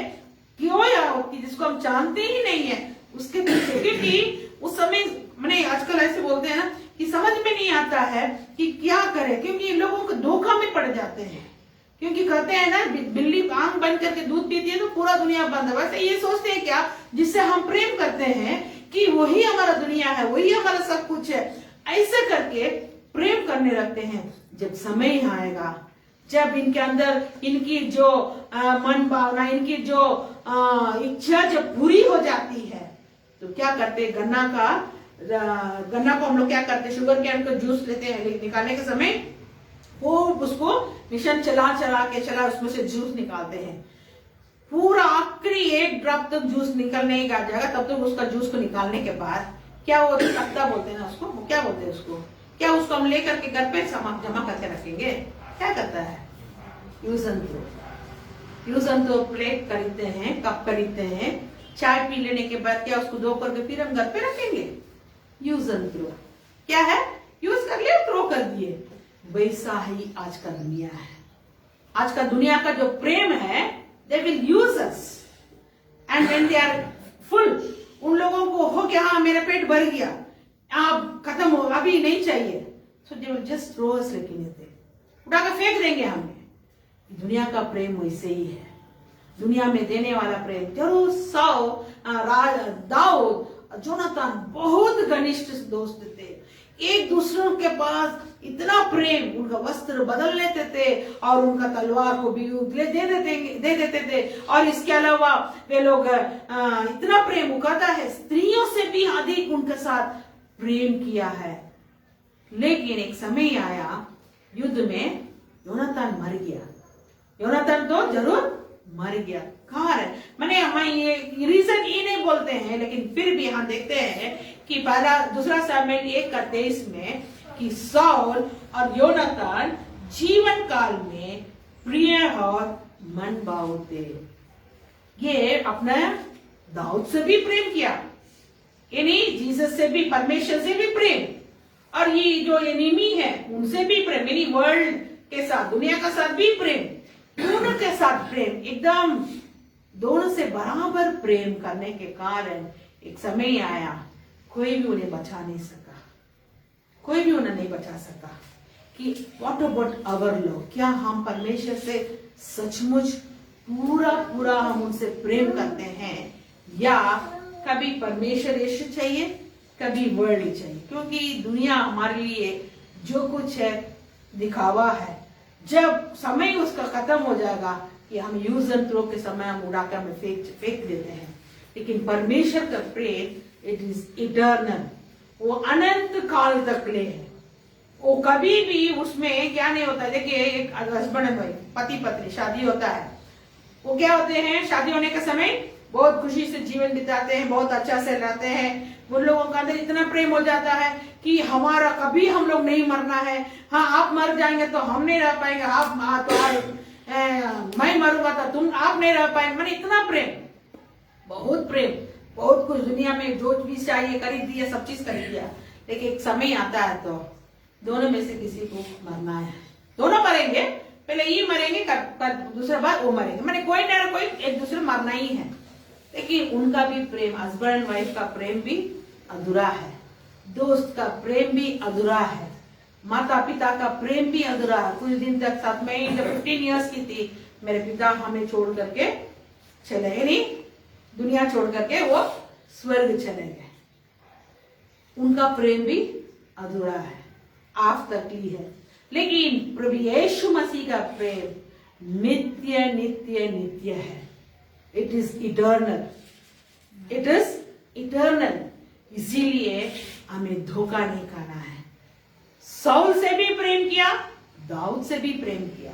क्यों यार कि जिसको हम जानते ही नहीं है उसके पीछे। क्योंकि उस समय मैंने आजकल ऐसे बोलते हैं ना कि समझ में नहीं आता है कि क्या करे, क्योंकि इन लोगों को धोखा में पड़ जाते हैं। क्योंकि कहते हैं ना, बिल्ली आंख बंद करके दूध पीती है तो पूरा दुनिया बंद है, वैसे ये सोचते हैं क्या, जिससे हम प्रेम करते हैं कि वही हमारा दुनिया है, वही हमारा सब कुछ है, ऐसे करके प्रेम करने लगते हैं। जब समय आएगा, जब इनके अंदर इनकी जो मन भावना, इनकी जो इच्छा जब पूरी हो जाती है, तो क्या करते, गन्ना को हम लोग क्या करते, शुगर कैन का जूस लेते हैं, निकालने के समय वो उसको मिशन चला उसमें से जूस निकालते हैं, पूरा आखिरी 1 ड्रॉप तक जूस निकलने ही आ जाएगा। तब तक उसका जूस को निकालने के बाद क्या वो तख्ता बोलते हैं ना उसको, क्या बोलते हैं उसको, क्या उसको हम लेकर के घर पे जमा करके रखेंगे, क्या करता है, यूज एंड थ्रो प्लेट खरीदते हैं, कप खरीदते हैं, चाय पी लेने के बाद क्या उसको धो करके फिर हम घर पे रखेंगे, यूज एंड थ्रो। क्या है, यूज कर लिया, थ्रो कर दिए। वैसा ही आज का दुनिया है। आज का दुनिया का जो प्रेम है, they will use us and when they are full, उन लोगों को हो कि हाँ मेरा पेट भर गया, आप खत्म हो, अभी नहीं चाहिए, so they will just throw us like anything, उठाकर फेंक देंगे हमें। दुनिया का प्रेम वैसे ही है। दुनिया में देने वाला प्रेम। जरूर दाऊद जोनातान बहुत घनिष्ठ दोस्त थे, एक दूसरे के पास इतना प्रेम, उनका वस्त्र बदल लेते थे और उनका तलवार को भी दे देते थे। और इसके अलावा वे लोग इतना प्रेम उकाता है, स्त्रियों से भी अधिक उनके साथ प्रेम किया है। लेकिन एक समय आया युद्ध में योनातान मर गया। योनातान तो जरूर मर गया। कहाँ है, मैंने हम ये रीजन ये नहीं बोलते हैं, लेकिन फिर भी हम देखते हैं कि पहला दूसरा सामुएल 1:23 में कि साउल और योनातान जीवन काल में प्रिय और मन भाव थे। ये अपना दाऊद से भी प्रेम किया, यानी जीसस से भी, परमेश्वर से भी प्रेम, और ये जो एनिमी है उनसे भी प्रेम, यानी वर्ल्ड के साथ, दुनिया के साथ भी प्रेम, दोनों के साथ प्रेम, एकदम दोनों से बराबर प्रेम करने के कारण एक समय आया कोई भी उन्हें बचा नहीं सका, कोई भी उन्हें नहीं बचा सका कि व्हाट अबाउट अवर लव, क्या हम परमेश्वर से सचमुच पूरा हम उनसे प्रेम करते हैं, या कभी परमेश्वर यीशु चाहिए, कभी वर्ल्ड चाहिए। क्योंकि दुनिया हमारे लिए जो कुछ है दिखावा है, जब समय उसका खत्म हो जाएगा कि हम यूज एंड थ्रो के समय हम उड़ाकर में फेंक देते हैं। लेकिन परमेश्वर का प्रेम इट इज इटर्नल, वो अनंत काल तक ले है, वो कभी भी उसमें क्या नहीं होता। देखिए एक हस्बैंड एंड वाइफ, पति पत्नी शादी होता है, वो क्या होते हैं, शादी होने का समय बहुत खुशी से जीवन बिताते हैं, बहुत अच्छा से रहते हैं, उन लोगों का अंदर इतना प्रेम हो जाता है कि हमारा कभी हम लोग नहीं मरना है, हाँ आप मर जाएंगे तो हम नहीं रह पाएंगे, आप तो मैं मरूंगा तो आप नहीं रह पाएंगे, मैंने इतना प्रेम, बहुत प्रेम, बहुत कुछ दुनिया में जो भी चाहिए खरीद दिया, सब चीज खरीद दिया। लेकिन एक समय आता है तो दोनों में से किसी को मरना है, दोनों मरेंगे, पहले ये मरेंगे, दूसरा बार वो मरेंगे, मैंने कोई ना कोई एक दूसरे मरना ही है। लेकिन उनका भी प्रेम, हस्बैंड एंड वाइफ का प्रेम भी अधूरा है, दोस्त का प्रेम भी अधूरा है, माता पिता का प्रेम भी अधूरा है। कुछ दिन तक साथ में, जब 15 इयर्स की थी, मेरे पिता हमें छोड़ करके चले गए, नहीं दुनिया छोड़ करके वो स्वर्ग चले गए, उनका प्रेम भी अधूरा है, आज तक ही है। लेकिन प्रभु यीशु मसीह का प्रेम नित्य नित्य नित्य है, it is eternal, it is eternal. इसीलिए हमें धोखा नहीं खाना है। साउल से भी प्रेम किया, दाऊद से भी प्रेम किया,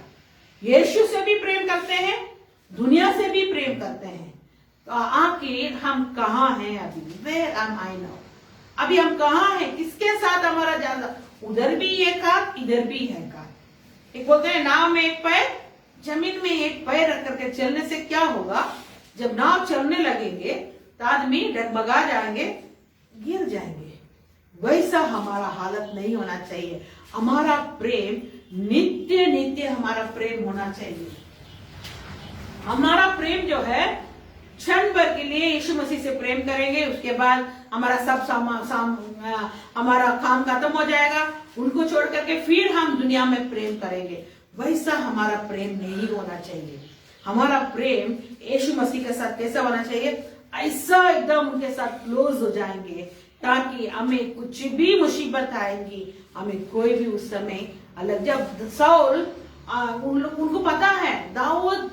यीशु से भी प्रेम करते हैं, दुनिया से भी प्रेम करते हैं। तो आखिर हम कहाँ हैं अभी? Where am I now? अभी हम कहाँ हैं? किसके साथ हमारा ज्यादा? उधर भी एक हाथ, इधर भी है हाथ। एक बोलते हैं नाव में एक पैर, जमीन में एक पैर रख करके चलने से क्या होगा? जब नाव चलने लगेंगे तो आदमी डगमगा जाएंगे, गिर जाएंगे। वैसा हमारा हालत नहीं होना चाहिए। हमारा प्रेम नित्य नित्य हमारा प्रेम होना चाहिए। हमारा प्रेम जो है क्षण भर के लिए यीशु मसीह से प्रेम करेंगे, उसके बाद हमारा सब हमारा काम खत्म हो जाएगा, उनको छोड़ करके फिर हम दुनिया में प्रेम करेंगे। वैसा हमारा प्रेम नहीं होना चाहिए। हमारा प्रेम यीशु मसीह के साथ कैसा होना चाहिए? ऐसा एकदम उनके साथ क्लोज हो जाएंगे ताकि हमें कुछ भी मुसीबत आएगी, हमें कोई भी उस समय अलग। जब साउल उनको पता है दाऊद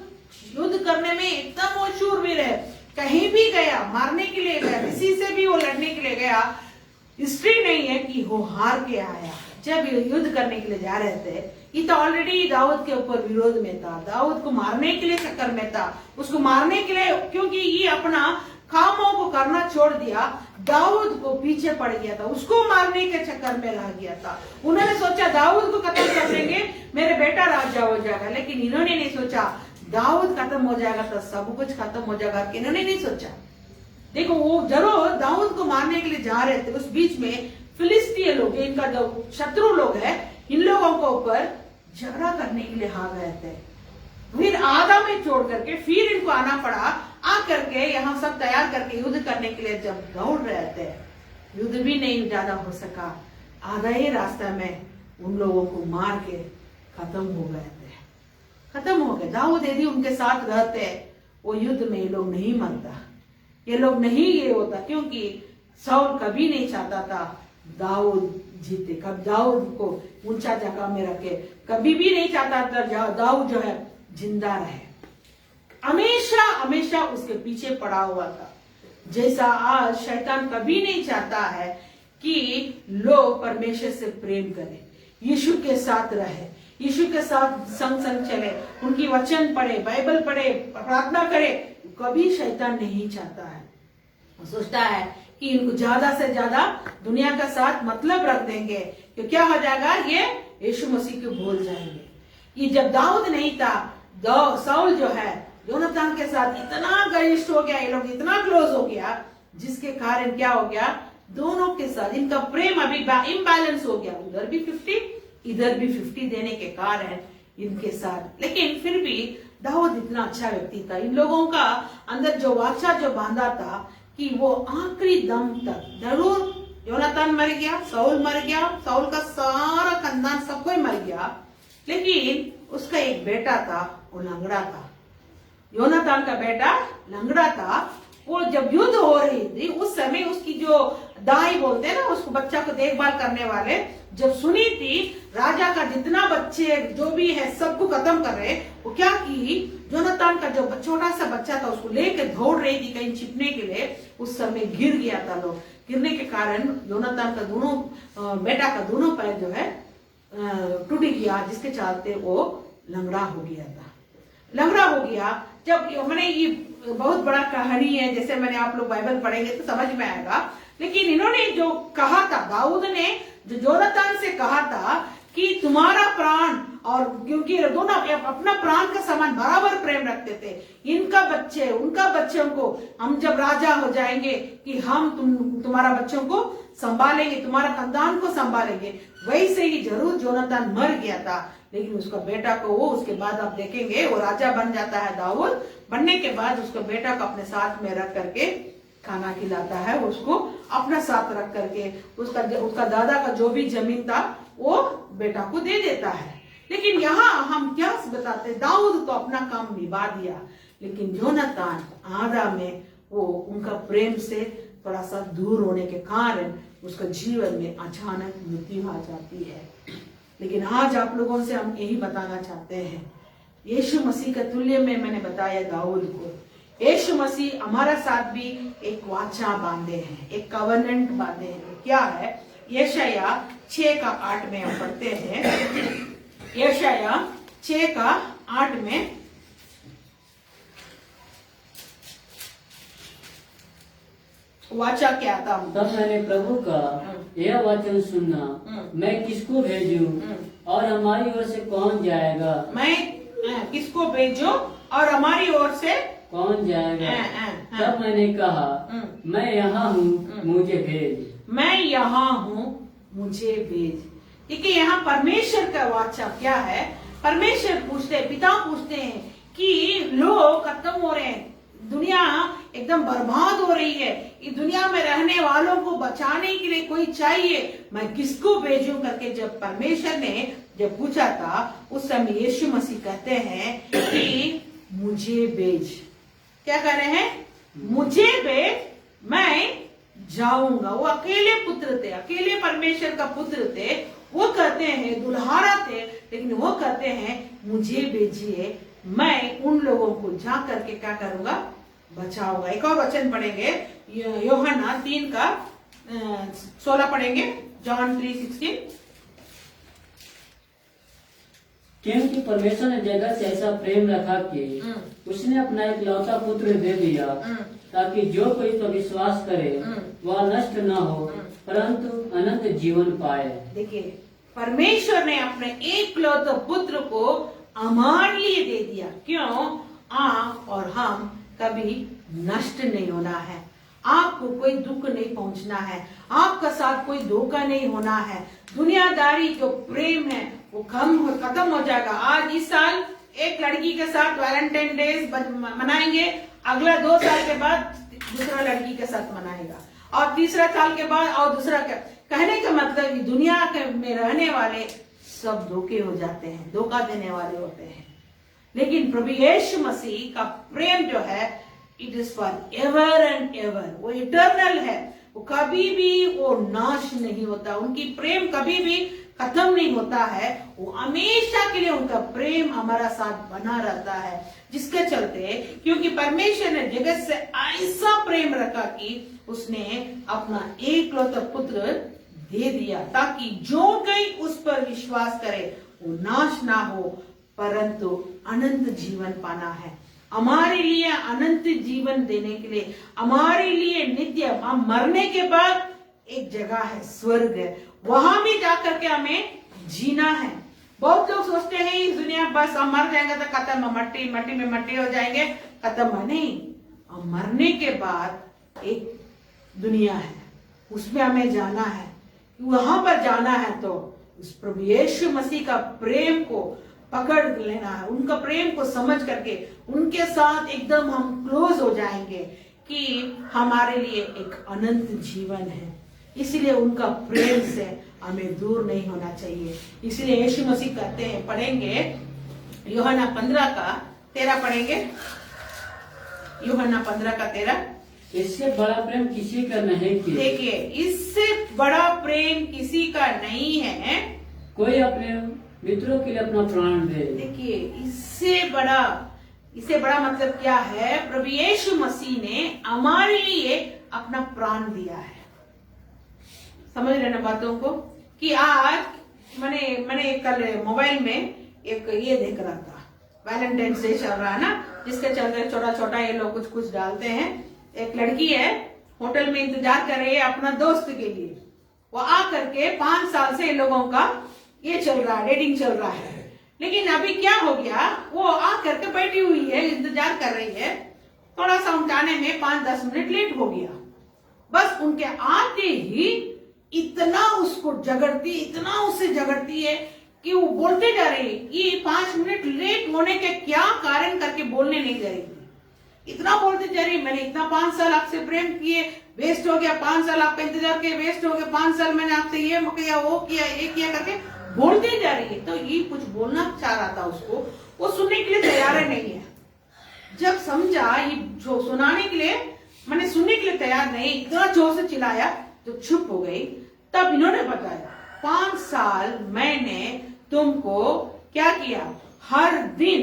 युद्ध करने में एकदम वो शूरवीर है, कहीं भी गया मारने के लिए गया, किसी से भी वो लड़ने के लिए गया, हिस्ट्री नहीं है कि वो हार के आया। जब युद्ध करने के लिए जा रहे थे, ये तो ऑलरेडी दाऊद के ऊपर विरोध में था, दाऊद को मारने के लिए चक्कर में था, उसको मारने के लिए, क्योंकि ये अपना कामों को करना छोड़ दिया, दाऊद को पीछे पड़ गया था, उसको मारने के चक्कर में रह गया था। उन्होंने सोचा दाऊद को खत्म कर देंगे, मेरे बेटा राजा हो जाएगा, लेकिन इन्होंने नहीं सोचा दाऊद खत्म हो जाएगा तो सब कुछ खत्म हो जाएगा, इन्होंने नहीं सोचा। देखो वो जरूर दाऊद को मारने के लिए जा रहे थे, उस बीच में फिलिस्तीय लोग, इनका जो शत्रु लोग है, इन लोगों के ऊपर झगड़ा करने के लिए आ गए थे। फिर आधा में छोड़ करके फिर इनको आना पड़ा, आ करके यहाँ सब तैयार करके युद्ध करने के लिए जब दौड़ रहे थे, युद्ध भी नहीं ज्यादा हो सका, आधा ही रास्ता में उन लोगों को मार के खत्म हो गए थे, खत्म हो गए। दाऊद यदि उनके साथ रहते, वो युद्ध में ये लोग नहीं मरता, ये लोग नहीं ये होता, क्योंकि साउल कभी नहीं चाहता था दाऊद जीते, कब दाऊद को ऊंचा जगह में रखे, कभी भी नहीं चाहता था दाऊद जो है जिंदा रहे, हमेशा हमेशा उसके पीछे पड़ा हुआ था। जैसा आज शैतान कभी नहीं चाहता है कि लोग परमेश्वर से प्रेम करें, यीशु के साथ रहे, यीशु के साथ संग संग चले, उनकी वचन पढ़े, बाइबल पढ़े, प्रार्थना करे, कभी शैतान नहीं चाहता है। वो सोचता है कि इनको ज्यादा से ज्यादा दुनिया का साथ मतलब रख देंगे तो क्या हो जाएगा, ये यीशु मसीह को भूल जाएंगे। ये जब दाऊद नहीं था, साउल जो है योनातान के साथ इतना घनिष्ठ हो गया, ये लोग इतना क्लोज हो गया, जिसके कारण क्या हो गया, दोनों के साथ इनका प्रेम अभी इम्बैलेंस हो गया, उधर भी 50 इधर भी 50 देने के कारण इनके साथ। लेकिन फिर भी दाऊद इतना अच्छा व्यक्ति था, इन लोगों का अंदर जो वाचा जो बांधा था कि वो आखिरी दम तक, जरूर योनातान मर गया, साउल मर गया, साउल का सारा खानदान सब कोई मर गया, लेकिन उसका एक बेटा था, वो लंगड़ा था। योनातान का बेटा लंगड़ा था। वो जब युद्ध हो रही थी उस समय उसकी जो दाई बोलते हैं ना, उसको बच्चा को देखभाल करने वाले, जब सुनी थी राजा का जितना बच्चे जो भी है सबको खत्म कर रहे, वो क्या की, योनातान का जो छोटा सा बच्चा था उसको लेके दौड़ रही थी कहीं छिपने के लिए, उस समय गिर गया था। लोग गिरने के कारण योनातान का दोनों बेटा का दोनों पैर जो है टूट गया, जिसके चलते वो लंगड़ा हो गया था। लंगड़ा हो गया जब, मैंने ये बहुत बड़ा कहानी है, जैसे मैंने आप लोग बाइबल पढ़ेंगे तो समझ में आएगा, लेकिन इन्होंने जो कहा था, दाऊद ने जो योनातान से कहा था कि तुम्हारा प्राण, और क्योंकि दोनों अपना प्राण का समान बराबर प्रेम रखते थे, इनका बच्चे उनका बच्चों को हम जब राजा हो जाएंगे कि हम तुम्हारा बच्चों को संभालेंगे, तुम्हारा खानदान को संभालेंगे। वैसे ही जरूर योनातान मर गया था, लेकिन उसका बेटा को वो उसके बाद आप देखेंगे वो राजा बन जाता है। दाऊद बनने के बाद उसका बेटा को अपने साथ में रख करके खाना खिलाता है, उसको अपना साथ रख करके उसका दादा का जो भी जमीन था वो बेटा को दे देता है। लेकिन यहाँ हम क्या बताते, दाऊद तो अपना काम निभा दिया, लेकिन योनातान आधा में वो उनका प्रेम से थोड़ा सा दूर होने के कारण उसका जीवन में अचानक मृत्यु आ जाती है। लेकिन आज आप लोगों से हम यही बताना चाहते हैं, यीशु मसीह का तुल्य में मैंने बताया दाऊद को, यीशु मसीह हमारा साथ भी एक वाचा बांधे हैं, एक कवर्नेंट बांधे हैं। क्या है? यशाया 6:8 में हम पढ़ते हैं, यशाया 6:8 में वाचा क्या था? तब मैंने प्रभु का यह वचन सुना, मैं किसको भेजूं और हमारी ओर से कौन जाएगा? मैं किसको भेजूं और हमारी ओर से कौन जाएगा? तब मैंने कहा, मैं यहाँ हूँ, मुझे भेज। मैं यहाँ हूँ, मुझे भेज। देखिए यहाँ परमेश्वर का वाचा क्या है? परमेश्वर पूछते, पिता पूछते हैं कि लोग खत्म हो रहे हैं, दुनिया एकदम बर्बाद हो रही है, इस दुनिया में रहने वालों को बचाने के लिए कोई चाहिए, मैं किसको भेजूं करके जब परमेश्वर ने जब पूछा था, उस समय यीशु मसीह कहते हैं कि मुझे भेज। क्या कह रहे हैं? मुझे भेज, मैं जाऊंगा। वो अकेले पुत्र थे, अकेले परमेश्वर का पुत्र थे, वो कहते हैं दुल्हारा थे, लेकिन वो कहते हैं मुझे भेजिए, मैं उन लोगों को जा करके क्या करूंगा? बचाऊंगा। एक और वचन पढ़ेंगे, यूहन्ना 3:16 पढ़ेंगे, जॉन 3:16। क्योंकि परमेश्वर ने जगत से ऐसा प्रेम रखा कि उसने अपना इकलौता पुत्र दे दिया, ताकि जो कोई इस पर विश्वास करे वह नष्ट न हो, परंतु अनंत जीवन पाए। देखिए परमेश्वर ने अपने एकलौते पुत्र को हमारे लिए दे दिया। क्यों? आप और हम कभी नष्ट नहीं होना है, आपको कोई दुख नहीं पहुंचना है, आपका साथ कोई धोखा नहीं होना है, दुनियादारी जो प्रेम है वो खत्म हो जाएगा। आज इस साल एक लड़की के साथ वैलेंटाइन डे मनाएंगे, अगला 2 साल के बाद दूसरा लड़की के साथ मनाएगा, और तीसरा साल के बाद और दूसरा। कहने का मतलब दुनिया में रहने वाले सब धोखे हो जाते हैं, धोखा देने वाले होते हैं। लेकिन प्रभु यीशु मसीह का प्रेम जो है it is for ever and ever, वो इटर्नल है, वो कभी भी वो नाश नहीं होता, उनकी प्रेम कभी भी खत्म नहीं होता है, वो हमेशा के लिए उनका प्रेम हमारा साथ बना रहता है। जिसके चलते क्योंकि परमेश्वर ने जगत से ऐसा प्रेम रखा कि उसने अपना एकलौता पुत्र दे दिया ताकि जो कोई उस पर विश्वास करे वो नाश ना हो परंतु अनंत जीवन पाना है। हमारे लिए अनंत जीवन देने के लिए, हमारे लिए नित्य, हम मरने के बाद एक जगह है, स्वर्ग है, वहां भी जाकर के हमें जीना है। बहुत लोग सोचते हैं इस दुनिया बस हम मर जाएंगे तो खत्म, मट्टी मट्टी में मट्टी हो जाएंगे, खत्म। नहीं, हम मरने के बाद एक दुनिया है, उसमें हमें जाना है। वहां पर जाना है तो उस प्रभु यीशु मसीह का प्रेम को पकड़ लेना है, उनका प्रेम को समझ करके उनके साथ एकदम हम क्लोज हो जाएंगे कि हमारे लिए एक अनंत जीवन है। इसलिए उनका प्रेम से हमें दूर नहीं होना चाहिए। इसलिए यीशु मसीह कहते हैं, पढ़ेंगे यूहन्ना 15:13 पढ़ेंगे, यूहन्ना 15:13। इससे बड़ा प्रेम किसी का नहीं कि देखिए, इससे बड़ा प्रेम किसी का नहीं है कोई अपने मित्रों के लिए अपना प्राण दे। देखिए, इससे बड़ा मतलब क्या है? प्रभु यीशु मसीह ने हमारे लिए अपना प्राण दिया है। समझ रहे ना बातों को? कि आज मैंने कल मोबाइल में एक ये देख रहा था, वैलेंटाइंस डे चल रहा है ना, जिसके चलते छोटा छोटा ये लोग कुछ कुछ डालते हैं। एक लड़की है, होटल में इंतजार कर रही है अपना दोस्त के लिए, वो आ करके 5 साल से इन लोगों का ये चल रहा है, डेटिंग चल रहा है। लेकिन अभी क्या हो गया, वो आ करके बैठी हुई है, इंतजार कर रही है, थोड़ा सा उनके आने में 5-10 मिनट लेट हो गया। बस उनके आते ही इतना उसको झगड़ती, इतना उससे झगड़ती है कि वो बोलते जा रही है, ये 5 मिनट लेट होने के क्या कारण करके बोलने नहीं जा रही थी। इतना बोलते जा रही, मैंने इतना 5 साल आपसे प्रेम किए, वेस्ट हो गया, 5 साल आपका इंतजार किए, वेस्ट हो गया, 5 साल मैंने आपसे ये किया, वो किया, ये किया करके बोलते जा रही है। तो ये कुछ बोलना चाह रहा था उसको, वो सुनने के लिए तैयार नहीं है। जब समझा ये जो सुनाने के लिए, मैंने सुनने के लिए तैयार नहीं, इतना जोर से चिल्लाया तो चुप हो गई। तब इन्होंने बताया, 5 साल मैंने तुमको क्या किया, हर दिन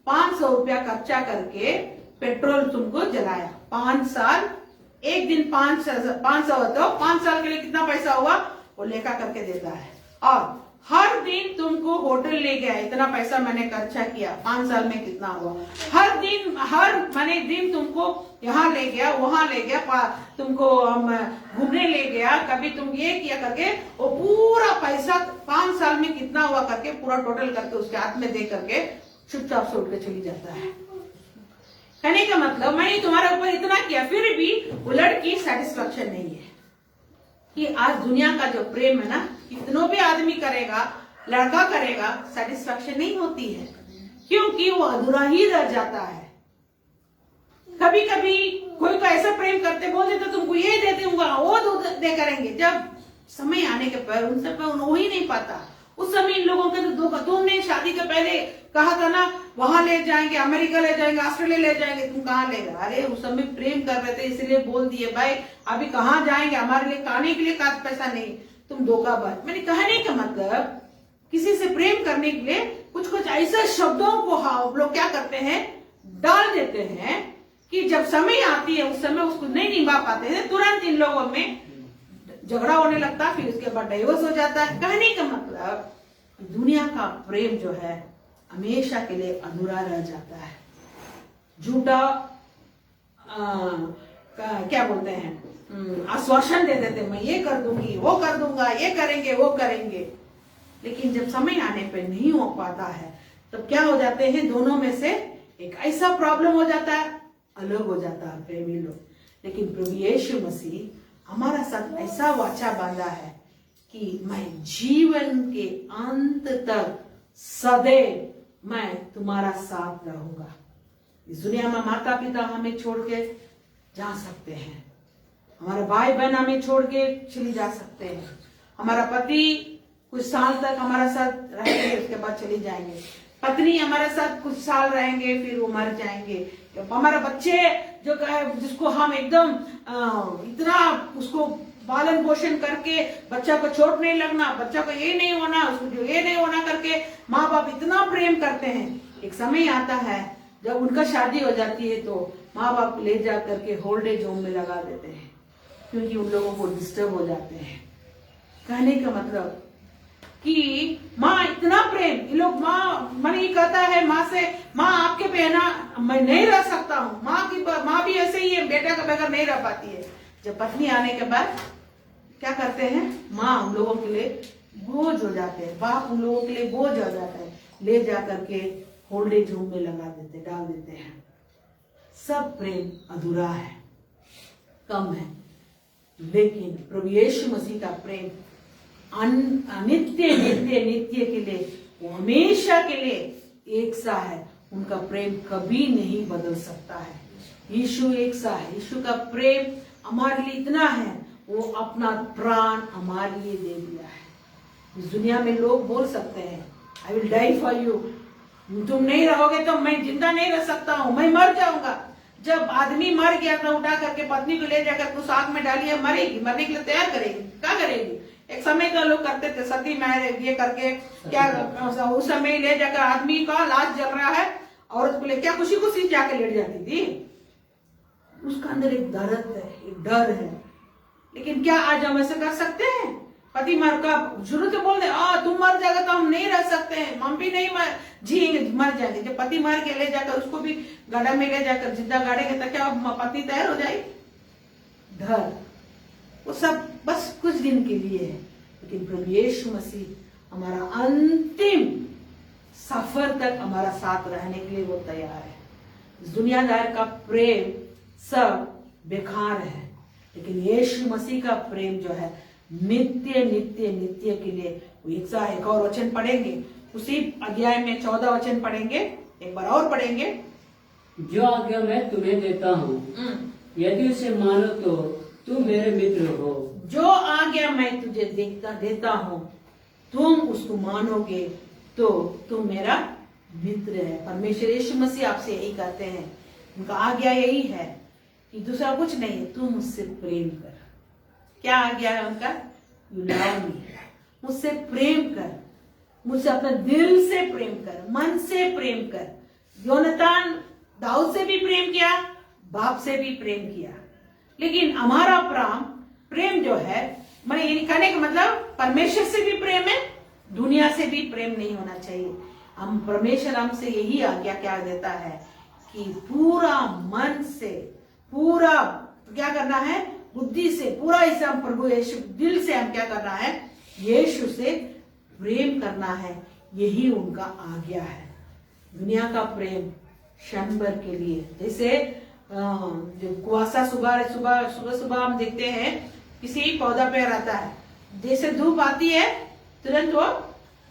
500 रुपया खर्चा करके पेट्रोल तुमको जलाया। 5 साल, एक दिन 500 तो 5 साल के लिए कितना पैसा हुआ वो लेखा करके देता है। और हर दिन तुमको होटल ले गया, इतना पैसा मैंने खर्चा किया, 5 साल में कितना हुआ। हर दिन तुमको यहाँ ले गया, वहां ले गया, तुमको घूमने ले गया, कभी तुम ये किया करके वो पूरा पैसा 5 साल में कितना हुआ करके पूरा टोटल करके उसके हाथ में दे करके चुपचाप से उठ के चली जाता है। कहने का मतलब, मैंने तुम्हारे ऊपर इतना किया, फिर भी वो लड़की सेटिस्फेक्शन नहीं है। कि आज दुनिया का जो प्रेम है ना, कितनों भी आदमी करेगा, लड़का करेगा, सेटिस्फेक्शन नहीं होती है, क्योंकि वो अधूरा ही रह जाता है। कभी कभी कोई को ऐसा प्रेम करते, बोलते तो तुमको ये दे दूंगा, वो दे करेंगे, जब समय आने के पर उनसे हो ही नहीं पाता। उस समय इन लोगों के तो तुमने शादी के पहले कहा था ना, वहां ले जाएंगे, अमेरिका ले जाएंगे, ऑस्ट्रेलिया ले जाएंगे, तुम कहाँ ले गए? अरे उस समय प्रेम कर रहे थे इसलिए बोल दिए, भाई अभी कहाँ जाएंगे, हमारे लिए खाने के लिए पैसा नहीं, तुम धोखाबाज। मैंने कहने का मतलब, किसी से प्रेम करने के लिए कुछ कुछ ऐसे शब्दों को हम लोग क्या करते हैं, डाल देते हैं कि जब समय आती है उस समय उसको नहीं निभा पाते हैं, तुरंत इन लोगों में झगड़ा होने लगता, फिर उसके बाद डाइवोर्स हो जाता है। कहने का मतलब, दुनिया का प्रेम जो है हमेशा के लिए अधूरा रह जाता है। झूठा क्या बोलते हैं, आश्वासन दे देते, मैं ये कर दूंगी, वो कर दूंगा, ये करेंगे, वो करेंगे, लेकिन जब समय आने पे नहीं हो पाता है तब क्या हो जाते हैं, दोनों में से एक ऐसा प्रॉब्लम हो जाता है, अलग हो जाता है प्रेमी लोग। लेकिन प्रभु यीशु मसीह हमारा साथ ऐसा वाचा बांधा है कि मैं जीवन के अंत तक सदैव मैं तुम्हारा साथ रहूंगा। इस दुनिया में माता पिता हमें छोड़ के जा सकते हैं, हमारे भाई बहन हमें छोड़ के चली जा सकते हैं, हमारा पति कुछ साल तक हमारा साथ रहेंगे, उसके बाद चली जाएंगे, पत्नी हमारे साथ कुछ साल रहेंगे फिर वो मर जाएंगे। हमारे बच्चे जो जिसको हम एकदम इतना उसको पालन पोषण करके बच्चा को चोट नहीं लगना, बच्चा को ये नहीं होना, उसको जो ये नहीं होना करके माँ बाप इतना प्रेम करते हैं। एक समय आता है जब उनका शादी हो जाती है तो माँ बाप ले जा करके होल्ड एज होम में लगा देते हैं, क्योंकि उन लोगों को डिस्टर्ब हो जाते हैं। कहने का मतलब कि माँ इतना प्रेम, ये लोग माँ मन ही कहता है माँ से, माँ आपके पे है ना मैं नहीं रह सकता हूँ। माँ भी ऐसे ही है, बेटा के बगैर नहीं रह पाती है। जब पत्नी आने के बाद क्या करते हैं, माँ उन लोगों के लिए बोझ हो जाते हैं, बाप उन लोगों के लिए बोझ हो जाता है, ले जा करके होल्ड एज होम में लगा देते, डाल देते हैं। सब प्रेम अधूरा है, कम है। लेकिन प्रभु यीशु मसीह का प्रेम नित्य नित्य नित्य के लिए, वो हमेशा के लिए एक सा है। उनका प्रेम कभी नहीं बदल सकता है। यीशु एक सा है। यीशु का प्रेम हमारे लिए इतना है, वो अपना प्राण हमारे लिए दे दिया है। इस दुनिया में लोग बोल सकते हैं I will die for you, तुम नहीं रहोगे तो मैं जिंदा नहीं रह सकता हूँ, मैं मर जाऊंगा। जब आदमी मर गया था, उठा करके पत्नी को ले जाकर उस आग में डाली, मरेगी, मरने के लिए तैयार करेगी, क्या करेगी? एक समय तो लोग करते थे सती मैरिज ये करके, क्या उस समय ले जाकर आदमी का लाश जल रहा है, औरत को ले क्या खुशी खुशी जाके लेट जाती थी। उसका अंदर एक दर्द है, एक डर है। लेकिन क्या आज हम ऐसे कर सकते हैं? पति मर का शुरू से बोल दे तुम मर जाएगा तो हम नहीं रह सकते हैं, हम भी नहीं जिएंगे, मर जाएंगे। जब पति मर के ले जाकर उसको भी गाड़ा में ले जाकर जिद्दा गाड़ेंगे तो क्या पत्नी तैयार हो जाएगी? डर, वो सब बस कुछ दिन के लिए है। लेकिन प्रभु यीशु मसीह हमारा अंतिम सफर तक हमारा साथ रहने के लिए वो तैयार है। इस दुनियादार का प्रेम सब बेकार है, लेकिन यीशु मसीह का प्रेम जो है नित्य नित्य नित्य के लिए वो एक और वचन पढ़ेंगे, उसी अध्याय में 14 वचन पढ़ेंगे, एक बार और पढ़ेंगे। जो आज्ञा मैं तुम्हें देता हूँ यदि उसे मानो तो तुम मेरे मित्र हो। जो आज्ञा मैं तुझे देता हूँ तुम उसको मानोगे तो तुम मेरा मित्र है। परमेश्वर यीशु मसीह आपसे यही कहते हैं, उनका आज्ञा यही है कि दूसरा कुछ नहीं है, तुम मुझसे प्रेम कर। क्या आज्ञा है उनका? यू लव मी, मुझसे प्रेम कर, मुझसे अपने दिल से प्रेम कर, मन से प्रेम कर। योनातान दाऊद से भी प्रेम किया, बाप से भी प्रेम किया, लेकिन हमारा प्रेम जो है, मैंने ये कहने का मतलब परमेश्वर से भी प्रेम है, दुनिया से भी प्रेम नहीं होना चाहिए। हम परमेश्वर हमसे यही आज्ञा क्या देता है कि पूरा मन से, पूरा क्या करना है, बुद्धि से, पूरा इसे हम प्रभु यीशु दिल से हम क्या करना है, यीशु से प्रेम करना है। यही उनका आज्ञा है। दुनिया का प्रेम क्षण भर के लिए, जैसे जो कुआसा सुबह हम देखते हैं किसी पौधा पे रहता है, जैसे धूप आती है तुरंत वो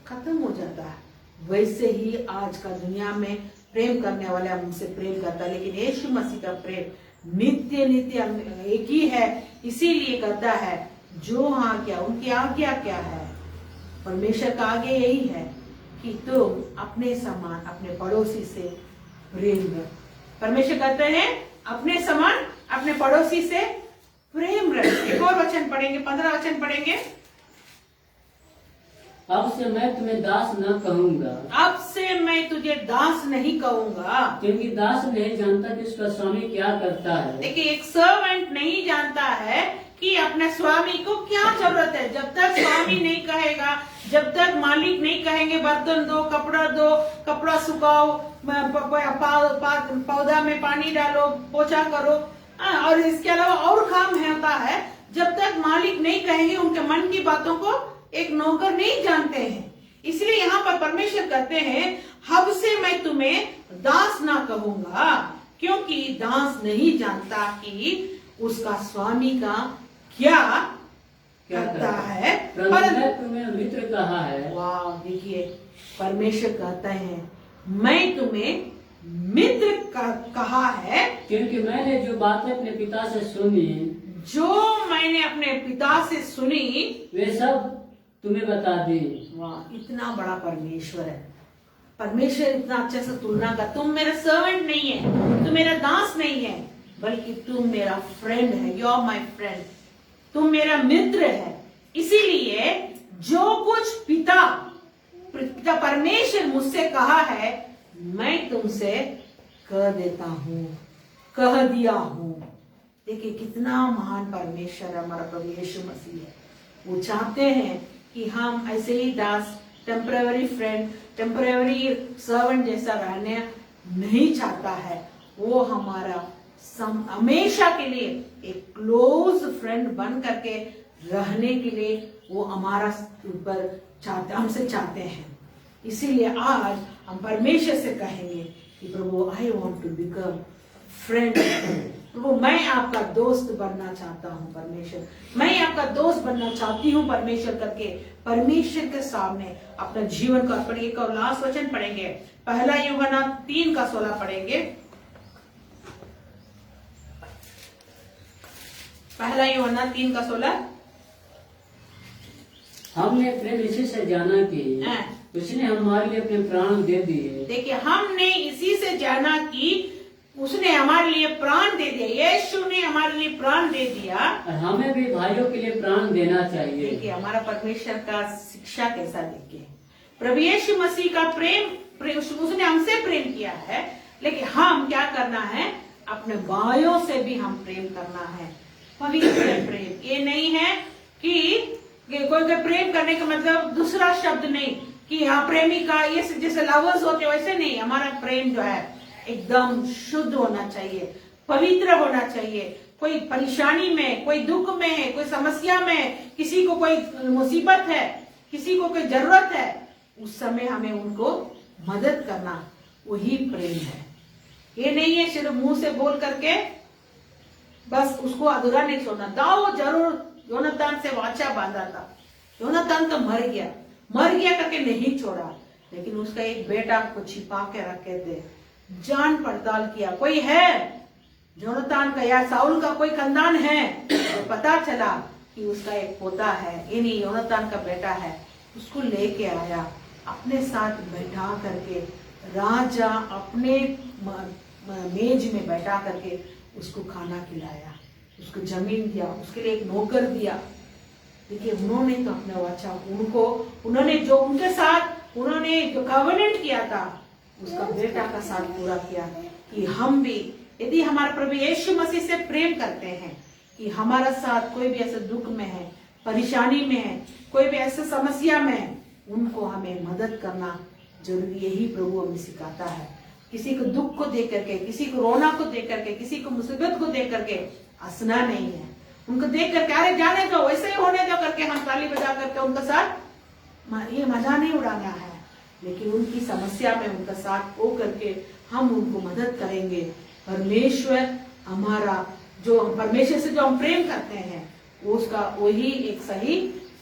खत्म हो जाता है। वैसे ही आज का दुनिया में प्रेम करने वाले हमसे प्रेम करता है, लेकिन यीशु मसीह का प्रेम नित्य नित्य एक ही है। इसीलिए कहता है जो आज्ञा, उनकी आज्ञा क्या है? परमेश्वर का आज्ञा यही है कि तुम अपने समान अपने पड़ोसी से प्रेम रख। परमेश्वर कहते हैं अपने समान अपने पड़ोसी से प्रेम रख। एक और वचन पढ़ेंगे, 15 वचन पढ़ेंगे। अब से मैं तुम्हें दास न कहूंगा, अब से मैं तुझे दास नहीं कहूंगा, क्योंकि दास नहीं जानता कि उसका स्वामी क्या करता है। देखिए, एक सर्वेंट नहीं जानता है कि अपने स्वामी को क्या जरूरत है। जब तक स्वामी नहीं कहेगा, जब तक मालिक नहीं कहेंगे बर्तन दो, कपड़ा सुखाओ, पौधा में पानी डालो, पोछा करो, और इसके अलावा और काम होता है, जब तक मालिक नहीं कहेंगे, उनके मन की बातों को एक नौकर नहीं जानते हैं। इसलिए यहाँ पर परमेश्वर कहते हैं अब से मैं तुम्हें दास ना कहूंगा, क्योंकि दास नहीं जानता कि उसका स्वामी का क्या करता है, परंतु तुम्हें मित्र कहा है। वाह, देखिए परमेश्वर कहते हैं मैं तुम्हें मित्र कहा है, क्योंकि मैंने जो बातें अपने पिता से सुनी, जो मैंने अपने पिता से सुनी वे सब तुम्हें बता दी। वाह, इतना बड़ा परमेश्वर है। परमेश्वर इतना अच्छे से तुलना कर, तुम मेरा सर्वेंट नहीं है, तुम मेरा दास नहीं है, बल्कि तुम मेरा फ्रेंड है, यू आर माई फ्रेंड, तुम मेरा मित्र है। इसीलिए जो कुछ पिता परमेश्वर मुझसे कहा है मैं तुमसे कह देता हूं, कह दिया हूं। देखिए कितना महान परमेश्वर हमारा प्रभु यीशु मसीह है। वो चाहते हैं कि हम ऐसे ही दास, टेम्परेरी फ्रेंड, टेम्परेरी सर्वेंट जैसा रहने नहीं चाहता है। वो हमारा हमेशा के लिए एक क्लोज फ्रेंड बन करके रहने के लिए वो हमारा ऊपर हमसे चाहते हैं। इसीलिए आज हम परमेश्वर से कहेंगे कि प्रभु I want to become friend, प्रभु मैं आपका दोस्त बनना चाहता हूँ परमेश्वर, मैं आपका दोस्त बनना चाहती हूँ परमेश्वर करके परमेश्वर के सामने अपना जीवन को अर्पण। एक और लास्ट वचन पढ़ेंगे, पहला यूहन्ना 3:16 पढ़ेंगे। पहला यूहन्ना 3:16। हमने प्रेम इसी से जाना कि उसने हमारे लिए अपने प्राण दे दिए। देखिए हमने इसी से जाना कि उसने हमारे लिए प्राण दे दिया, यीशु ने हमारे लिए प्राण दे दिया, और हमें भी भाइयों के लिए प्राण देना चाहिए। देखिए हमारा परमेश्वर का शिक्षा कैसा, देखिए प्रभु यीशु मसीह का प्रेम, उसने हमसे प्रेम किया है, लेकिन हम क्या करना है, अपने भाइयों से भी हम प्रेम करना है, पवित्र प्रेम। ये नहीं है कि कोई प्रेम करने का मतलब दूसरा शब्द नहीं कि हाँ प्रेमी का ये जैसे लवर्स होते वैसे नहीं। हमारा प्रेम जो है एकदम शुद्ध होना चाहिए, पवित्र होना चाहिए। कोई परेशानी में, कोई दुख में है, कोई समस्या में, किसी को कोई मुसीबत है, किसी को कोई जरूरत है, उस समय हमें उनको मदद करना, वही प्रेम है। ये नहीं है सिर्फ मुंह से बोल करके बस उसको अधूरा नहीं छोड़ना। दाऊद जरूर योनातान से वाचा बांधा था, योनातान तो मर गया करके नहीं छोड़ा, लेकिन उसका एक बेटा को छिपा के रखे थे, जान पड़ताल किया, कोई है योनातान का या साउल का कोई खानदान है, तो पता चला कि उसका एक पोता है, यानी योनातान का बेटा है। उसको लेके आया, अपने साथ बैठा करके राजा अपने मेज में बैठा करके उसको खाना खिलाया, उसको जमीन दिया, उसके लिए एक नौकर दिया। देखिए उन्होंने तो अपना वाचा, उन्होंने जो उनके साथ उन्होंने जो कवेनेंट किया था उसका बेटा का साथ पूरा किया। कि हम भी यदि हमारे प्रभु यीशु मसीह से प्रेम करते हैं, कि हमारा साथ कोई भी ऐसे दुख में है, परेशानी में है, कोई भी ऐसे समस्या में है, उनको हमें मदद करना जरूरी, यही प्रभु हमें सिखाता है। किसी को दुख को देख करके, किसी को रोना को देख करके, किसी को मुसीबत को देख करके हंसना नहीं है, उनको देख करके अरे जाने दो, वैसे ही होने दो करके हम ताली बजा करके उनका साथ ये मजा नहीं उड़ाना है, लेकिन उनकी समस्या में उनका साथ हो करके हम उनको मदद करेंगे। परमेश्वर हमारा जो परमेश्वर से जो हम प्रेम करते हैं उसका वही एक सही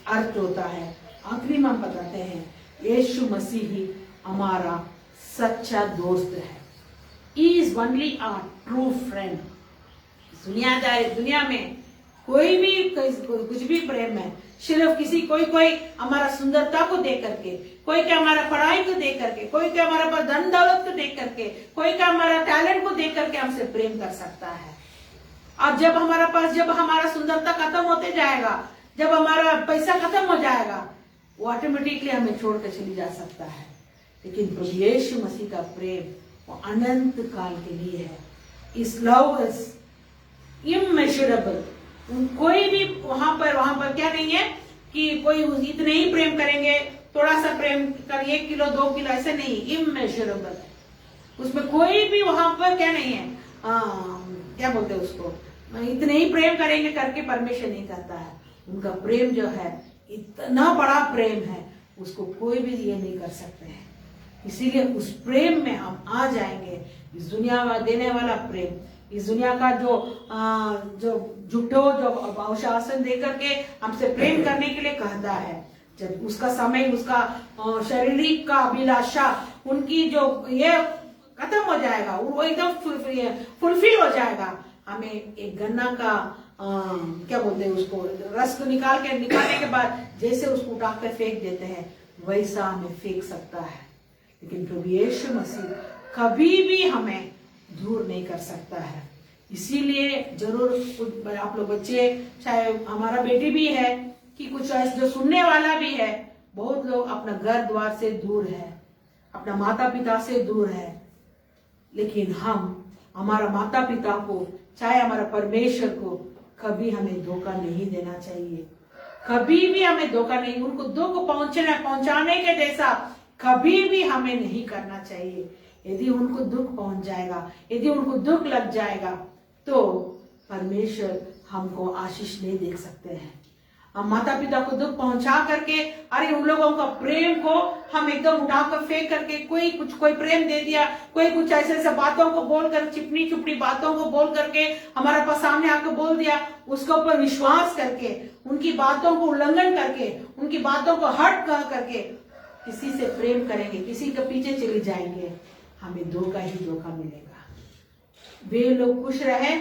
अर्थ होता है। आखिरी में हम बताते हैं यीशु मसीह ही हमारा सच्चा दोस्त है। He is only our true friend। दुनिया में कोई भी कुछ भी प्रेम है सिर्फ किसी कोई हमारा सुंदरता को देख करके, कोई क्या हमारा पढ़ाई को देख करके, कोई क्या हमारा पास धन दौलत को देख करके, कोई क्या हमारा टैलेंट को देख करके हमसे प्रेम कर सकता है। और जब हमारा सुंदरता खत्म होते जाएगा, जब हमारा पैसा खत्म हो जाएगा, वो ऑटोमेटिकली हमें छोड़ कर चली जा सकता है। लेकिन प्रभु यीशु मसीह का प्रेम वो अनंत काल के लिए है। इस लव इज इमेजरेबल। कोई भी वहां पर क्या नहीं है कि कोई इतने ही प्रेम करेंगे, थोड़ा सा प्रेम कर 1 किलो 2 किलो, ऐसे नहीं, इमेजरेबल है। उसमें कोई भी वहां पर क्या नहीं है, क्या बोलते हैं उसको, इतने ही प्रेम करेंगे करके परमेश्वर नहीं करता है। उनका प्रेम जो है इतना बड़ा प्रेम है, उसको कोई भी ये नहीं कर सकते हैं। इसीलिए उस प्रेम में हम आ जाएंगे। इस दुनिया में देने वाला प्रेम, इस दुनिया का जो झूठो जो आश्वासन दे करके हमसे प्रेम करने के लिए कहता है, जब उसका समय, उसका शारीरिक का अभिलाषा, उनकी जो ये खत्म हो जाएगा, वो एकदम फुलफिल हो जाएगा, हमें एक गन्ना का क्या बोलते हैं उसको, रस को निकालने के बाद जैसे उसको उठा कर फेंक देते हैं, वैसा हमें फेंक सकता है। लेकिन प्रभु यीशु मसीह कभी भी हमें दूर नहीं कर सकता है। इसीलिए जरूर आप लोग बच्चे, चाहे हमारा बेटी भी है कि कुछ ऐसे जो सुनने वाला भी है, बहुत लोग अपना घर द्वार से दूर है, अपना माता पिता से दूर है, लेकिन हम हमारा माता पिता को, चाहे हमारा परमेश्वर को कभी हमें धोखा नहीं देना चाहिए। कभी भी हमें धोखा नहीं, उनको दुख पहुंचाने के जैसा कभी भी हमें नहीं करना चाहिए। यदि उनको दुख पहुंच जाएगा, यदि उनको दुख लग जाएगा, तो परमेश्वर हमको आशीष नहीं दे सकते हैं। हम माता पिता को दुख पहुंचा करके, अरे उन लोगों का प्रेम को हम एकदम उठाकर फेंक करके, कोई प्रेम दे दिया, कोई कुछ ऐसे ऐसे बातों को बोलकर, चिपनी चुपड़ी बातों को बोल करके हमारे पास सामने आकर बोल दिया, उसके ऊपर विश्वास करके, उनकी बातों को उल्लंघन करके, उनकी बातों को हट करके किसी से प्रेम करेंगे, किसी के पीछे चले जाएंगे, हमें धोखा ही धोखा मिलेगा। वे लोग खुश रहे,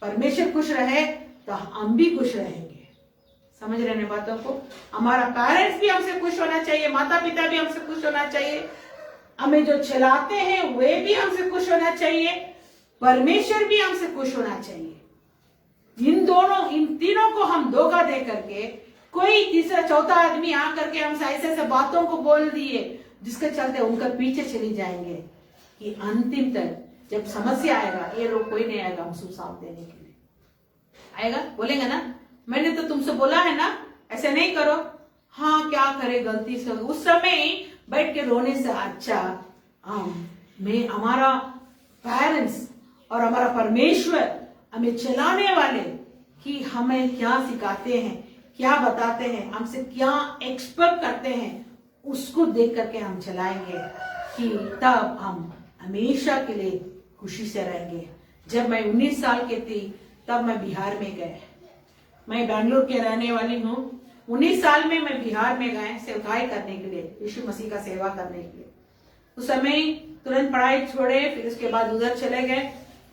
परमेश्वर खुश रहे, तो हम भी खुश रहेंगे। समझ रहे हैं बातों को? हमारा पेरेंट्स भी हमसे खुश होना चाहिए, माता पिता भी हमसे खुश होना चाहिए, हमें जो चलाते हैं वे भी हमसे खुश होना चाहिए, परमेश्वर भी हमसे खुश होना चाहिए। इन तीनों को हम धोखा दे करके, कोई तीसरा चौथा आदमी आकर के हमसे ऐसे ऐसे बातों को बोल दिए जिसके चलते उनका पीछे चली जाएंगे, कि अंतिम तक जब समस्या आएगा, ये लोग कोई नहीं आएगा हमसे साथ देने के लिए। आएगा, बोलेंगे ना, मैंने तो तुमसे बोला है ना, ऐसे नहीं करो। हाँ, क्या करे, गलती से उस समय बैठ के रोने से अच्छा मैं हमारा पेरेंट्स और हमारा परमेश्वर हमें चलाने वाले कि हमें क्या सिखाते हैं, क्या बताते हैं, हमसे क्या एक्सपेक्ट करते हैं, उसको देख करके हम चलाएंगे, कि तब हम हमेशा के लिए खुशी से रहेंगे। जब मैं 19 साल की थी, तब मैं बिहार में गए। मैं बेंगलुरु के रहने वाली हूँ। 19 साल में मैं बिहार में गए सेवकाई करने के लिए, यीशु मसीह का सेवा करने के लिए। उस समय तुरंत पढ़ाई छोड़े, फिर उसके बाद उधर चले गए,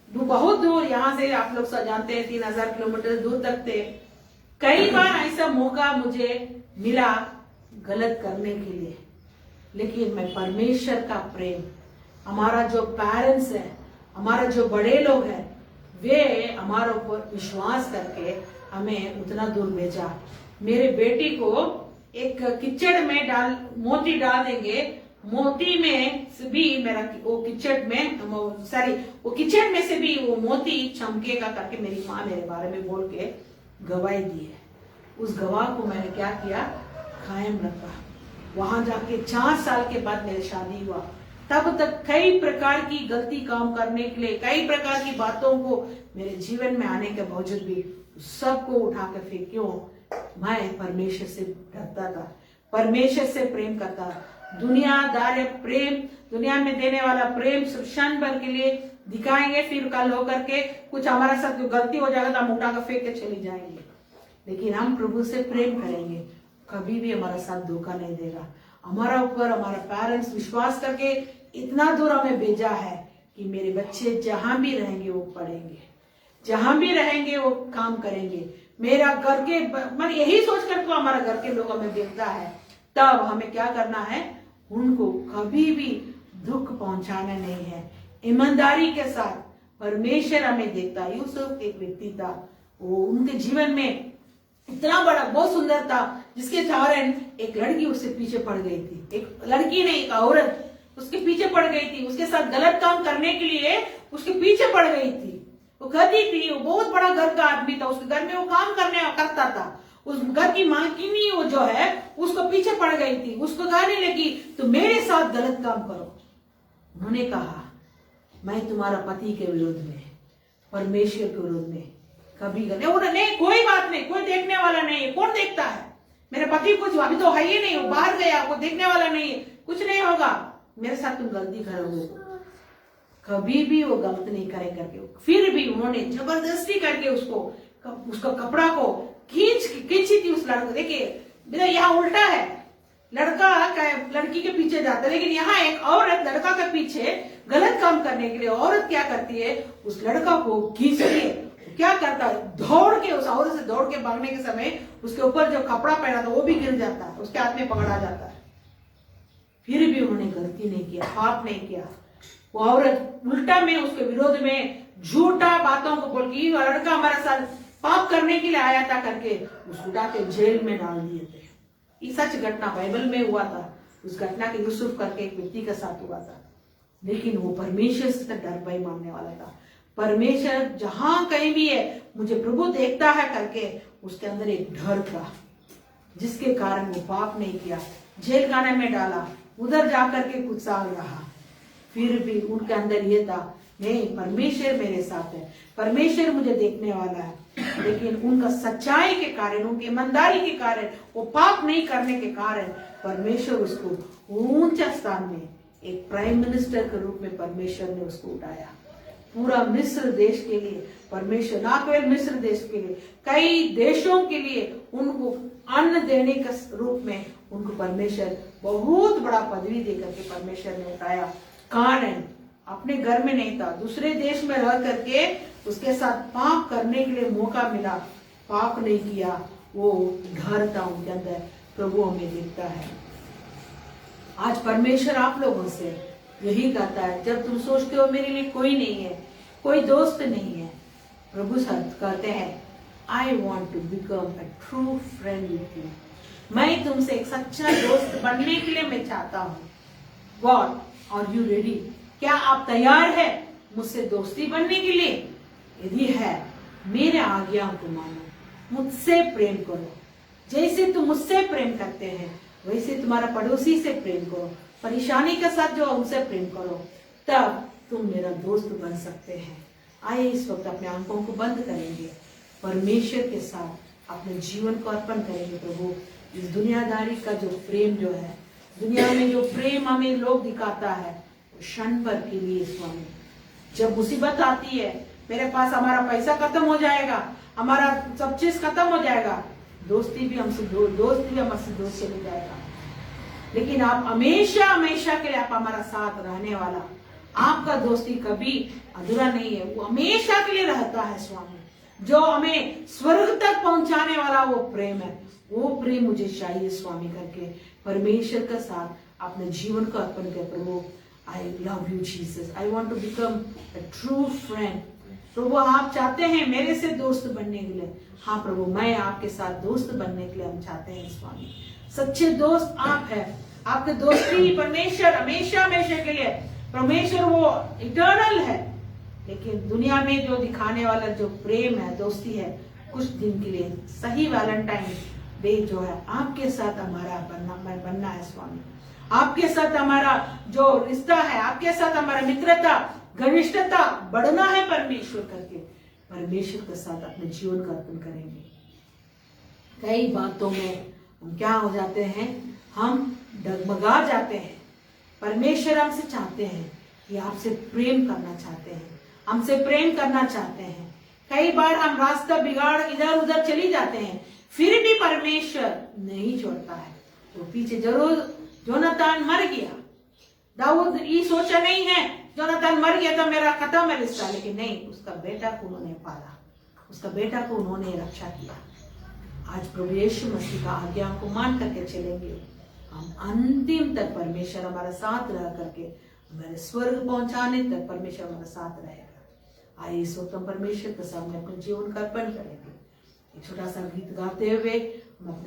बहुत दूर, यहाँ से आप लोग जानते हैं 3000 किलोमीटर दूर तक थे। कई बार ऐसा मौका मुझे मिला गलत करने के लिए, लेकिन मैं परमेश्वर का प्रेम, हमारा जो पेरेंट्स है, हमारा जो बड़े लोग हैं, वे हमारे ऊपर विश्वास करके हमें उतना दूर भेजा। मेरे बेटी को एक कीचड़ में मोती डाल देंगे, मोती में से भी मेरा वो कीचड़ में से भी वो मोती चमकेगा करके मेरी माँ मेरे बारे में बोल के गवाही दी है। उस गवाह को मैंने क्या किया, कायम रखा। वहां जाके 4 साल के बाद मेरी शादी हुआ। तब तक कई प्रकार की गलती काम करने के लिए, कई प्रकार की बातों को मेरे जीवन में आने के बावजूद भी सबको उठा कर फिर क्यों, मैं परमेश्वर से डरता था, परमेश्वर से प्रेम करता। दुनियादार प्रेम, दुनिया में देने वाला प्रेम सिर्फ क्षण भर के लिए दिखाएंगे, फिर कल होकर के कुछ हमारे साथ जो गलती हो जाएगा तो हम उठा कर फेंक के चले जाएंगे। लेकिन हम प्रभु से प्रेम करेंगे, कभी भी हमारा साथ धोखा नहीं देगा। हमारा ऊपर हमारा पेरेंट्स विश्वास करके इतना दूर हमें भेजा है कि मेरे बच्चे जहां भी रहेंगे वो पढ़ेंगे, जहां भी रहेंगे वो काम करेंगे। मेरा घर के मैं यही सोचकर तो हमारा घर के लोग हमें देखता है, तब हमें क्या करना है, उनको कभी भी दुख पहुंचाना नहीं है। ईमानदारी के साथ परमेश्वर हमें देखता है। यूसुफ एक व्यक्ति था, वो उनके जीवन में इतना बड़ा बहुत सुंदर था, जिसके कारण एक लड़की उससे पीछे पड़ गई थी। एक लड़की नहीं, एक औरत उसके पीछे पड़ गई थी, उसके साथ गलत काम करने के लिए उसके पीछे पड़ गई थी। वो कहती थी, वो बहुत बड़ा घर का आदमी था, उसके घर में वो काम करता था। उस घर की मालकिनी वो जो है उसको पीछे पड़ गई थी, उसको कहने लगी तो मेरे साथ गलत काम करो। उन्होंने कहा, मैं तुम्हारा पति के विरुद्ध में, परमेश्वर के विरुद्ध में कभी नहीं, कोई बात नहीं, कोई देखने वाला नहीं है, कौन देखता है, मेरे पति कुछ अभी तो है ही नहीं, वो बाहर गया, कोई देखने वाला नहीं है, कुछ नहीं होगा, मेरे साथ तुम गलती करोगे। कभी भी वो गलत नहीं करे करके फिर भी उन्होंने जबरदस्ती करके उसका कपड़ा को खींची थी उस लड़के। देखिए यहाँ उल्टा है, लड़का लड़की के पीछे जाता है, लेकिन यहाँ एक औरत लड़का के पीछे गलत काम करने के लिए औरत क्या करती है, उस लड़का को खींचती है। क्या करता है, दौड़ के उस औरत से दौड़ के भागने के समय उसके ऊपर जो कपड़ा पहना था वो भी गिर जाता है, उसके हाथ में पकड़ा जाता है। फिर भी उन्होंने गलती नहीं किया, पाप नहीं किया। वो औरत उल्टा में उसके विरोध में झूठा बातों को बोल के ये लड़का हमारे साथ पाप करने के लिए आया था करके उसको उठा के जेल में डाल दिए थे। ये सच घटना बाइबल में हुआ था। उस घटना के यूसुफ करके एक व्यक्ति के साथ हुआ था, लेकिन वो परमेश्वर से डर भय मानने वाला था। परमेश्वर जहां कहीं भी है मुझे प्रभु देखता है करके उसके अंदर एक डर था, जिसके कारण वो पाप नहीं किया। जेल खाने में डाला, उधर जाकर के कुछ साल रहा, फिर भी उनके अंदर ये था नहीं, परमेश्वर मेरे साथ है, परमेश्वर मुझे देखने वाला है। लेकिन उनका सच्चाई के कारण, उनकी ईमानदारी के कारण, वो पाप नहीं करने के कारण परमेश्वर उसको ऊंचा स्थान में एक प्राइम मिनिस्टर के रूप में परमेश्वर ने उसको उठाया। पूरा मिस्र देश के लिए परमेश्वर, ना केवल मिस्र देश के लिए, कई देशों के लिए उनको अन्न देने के रूप में उनको परमेश्वर बहुत बड़ा पदवी देकर के परमेश्वर ने उठाया। कारण अपने घर में नहीं था, दूसरे देश में रह करके उसके साथ पाप करने के लिए मौका मिला, पाप नहीं किया। वो डर था उनके अंदर, प्रभु हमें देखता है। आज परमेश्वर आप लोगों से यही कहता है, जब तुम सोचते हो मेरे लिए कोई नहीं है, कोई दोस्त नहीं है, प्रभु सत्य कहते हैं I want to become a true friend with you. मैं तुमसे एक सच्चा दोस्त बनने के लिए मैं चाहता हूँ। God, are you ready? क्या आप तैयार है मुझसे दोस्ती बनने के लिए? यदि है, मेरे आज्ञाओं को मानो, मुझसे प्रेम करो। जैसे तुम मुझसे प्रेम करते हैं वैसे तुम्हारा पड़ोसी से प्रेम करो, परेशानी के साथ जो उनसे प्रेम करो, तब तुम मेरा दोस्त बन सकते हैं। आइए इस वक्त अपने आंखों को बंद करेंगे, परमेश्वर के साथ अपने जीवन को अर्पण करेंगे। प्रभु, इस दुनियादारी का जो प्रेम जो है, दुनिया में जो प्रेम हमें लोग दिखाता है, वो क्षण भर के लिए स्वामी। जब मुसीबत आती है, मेरे पास हमारा पैसा खत्म हो जाएगा, हमारा सब चीज खत्म हो जाएगा, दोस्ती भी हमसे दोस्त चले जाएगा। लेकिन आप हमेशा हमेशा के लिए आप हमारा साथ रहने वाला, आपका दोस्ती कभी अधूरा नहीं है, वो हमेशा के लिए रहता है स्वामी। जो हमें स्वर्ग तक पहुंचाने वाला वो प्रेम है, वो प्रेम मुझे चाहिए स्वामी करके परमेश्वर के साथ अपने जीवन को अर्पण कर। प्रभु, I love you Jesus, I want to become a true friend. प्रभु, आप चाहते हैं मेरे से दोस्त बनने के लिए। हाँ प्रभु, मैं आपके साथ दोस्त बनने के लिए हम चाहते हैं स्वामी। सच्चे दोस्त आप है, आपके दोस्ती परमेश्वर हमेशा हमेशा के लिए, परमेश्वर वो इटर्नल है। लेकिन दुनिया में जो दिखाने वाला जो प्रेम है, दोस्ती है, कुछ दिन के लिए। सही वैलेंटाइन डे जो है आपके साथ हमारा बनना है स्वामी। आपके साथ हमारा जो रिश्ता है, आपके साथ हमारा मित्रता, घनिष्ठता बढ़ना है परमेश्वर करके, परमेश्वर के साथ अपने जीवन का अर्पण करेंगे। कई बातों में हम क्या हो जाते हैं, हम डगमगा जाते हैं। परमेश्वर हमसे चाहते हैं कि आपसे प्रेम करना चाहते हैं, हमसे प्रेम करना चाहते हैं। कई बार हम रास्ता बिगाड़ इधर उधर चली जाते हैं, फिर भी परमेश्वर नहीं छोड़ता है। तो पीछे जरूर जोनातान मर गया, दाऊद ये सोचा नहीं है जोनातान मर गया तो मेरा खत्म है रिश्ता, लेकिन नहीं, उसका बेटा को उन्होंने पाला, उसका बेटा को उन्होंने रक्षा किया। आज प्रभु यीशु मसीह का आज्ञा को मान करके चलेंगे, हम अंतिम तक परमेश्वर हमारा साथ रह करके हमारे स्वर्ग पहुंचाने तक परमेश्वर हमारा साथ रहेगा। आइए इस वक्त हम परमेश्वर के सामने अपने जीवन का अर्पण करेंगे। एक छोटा सा गीत गाते हुए हम अपने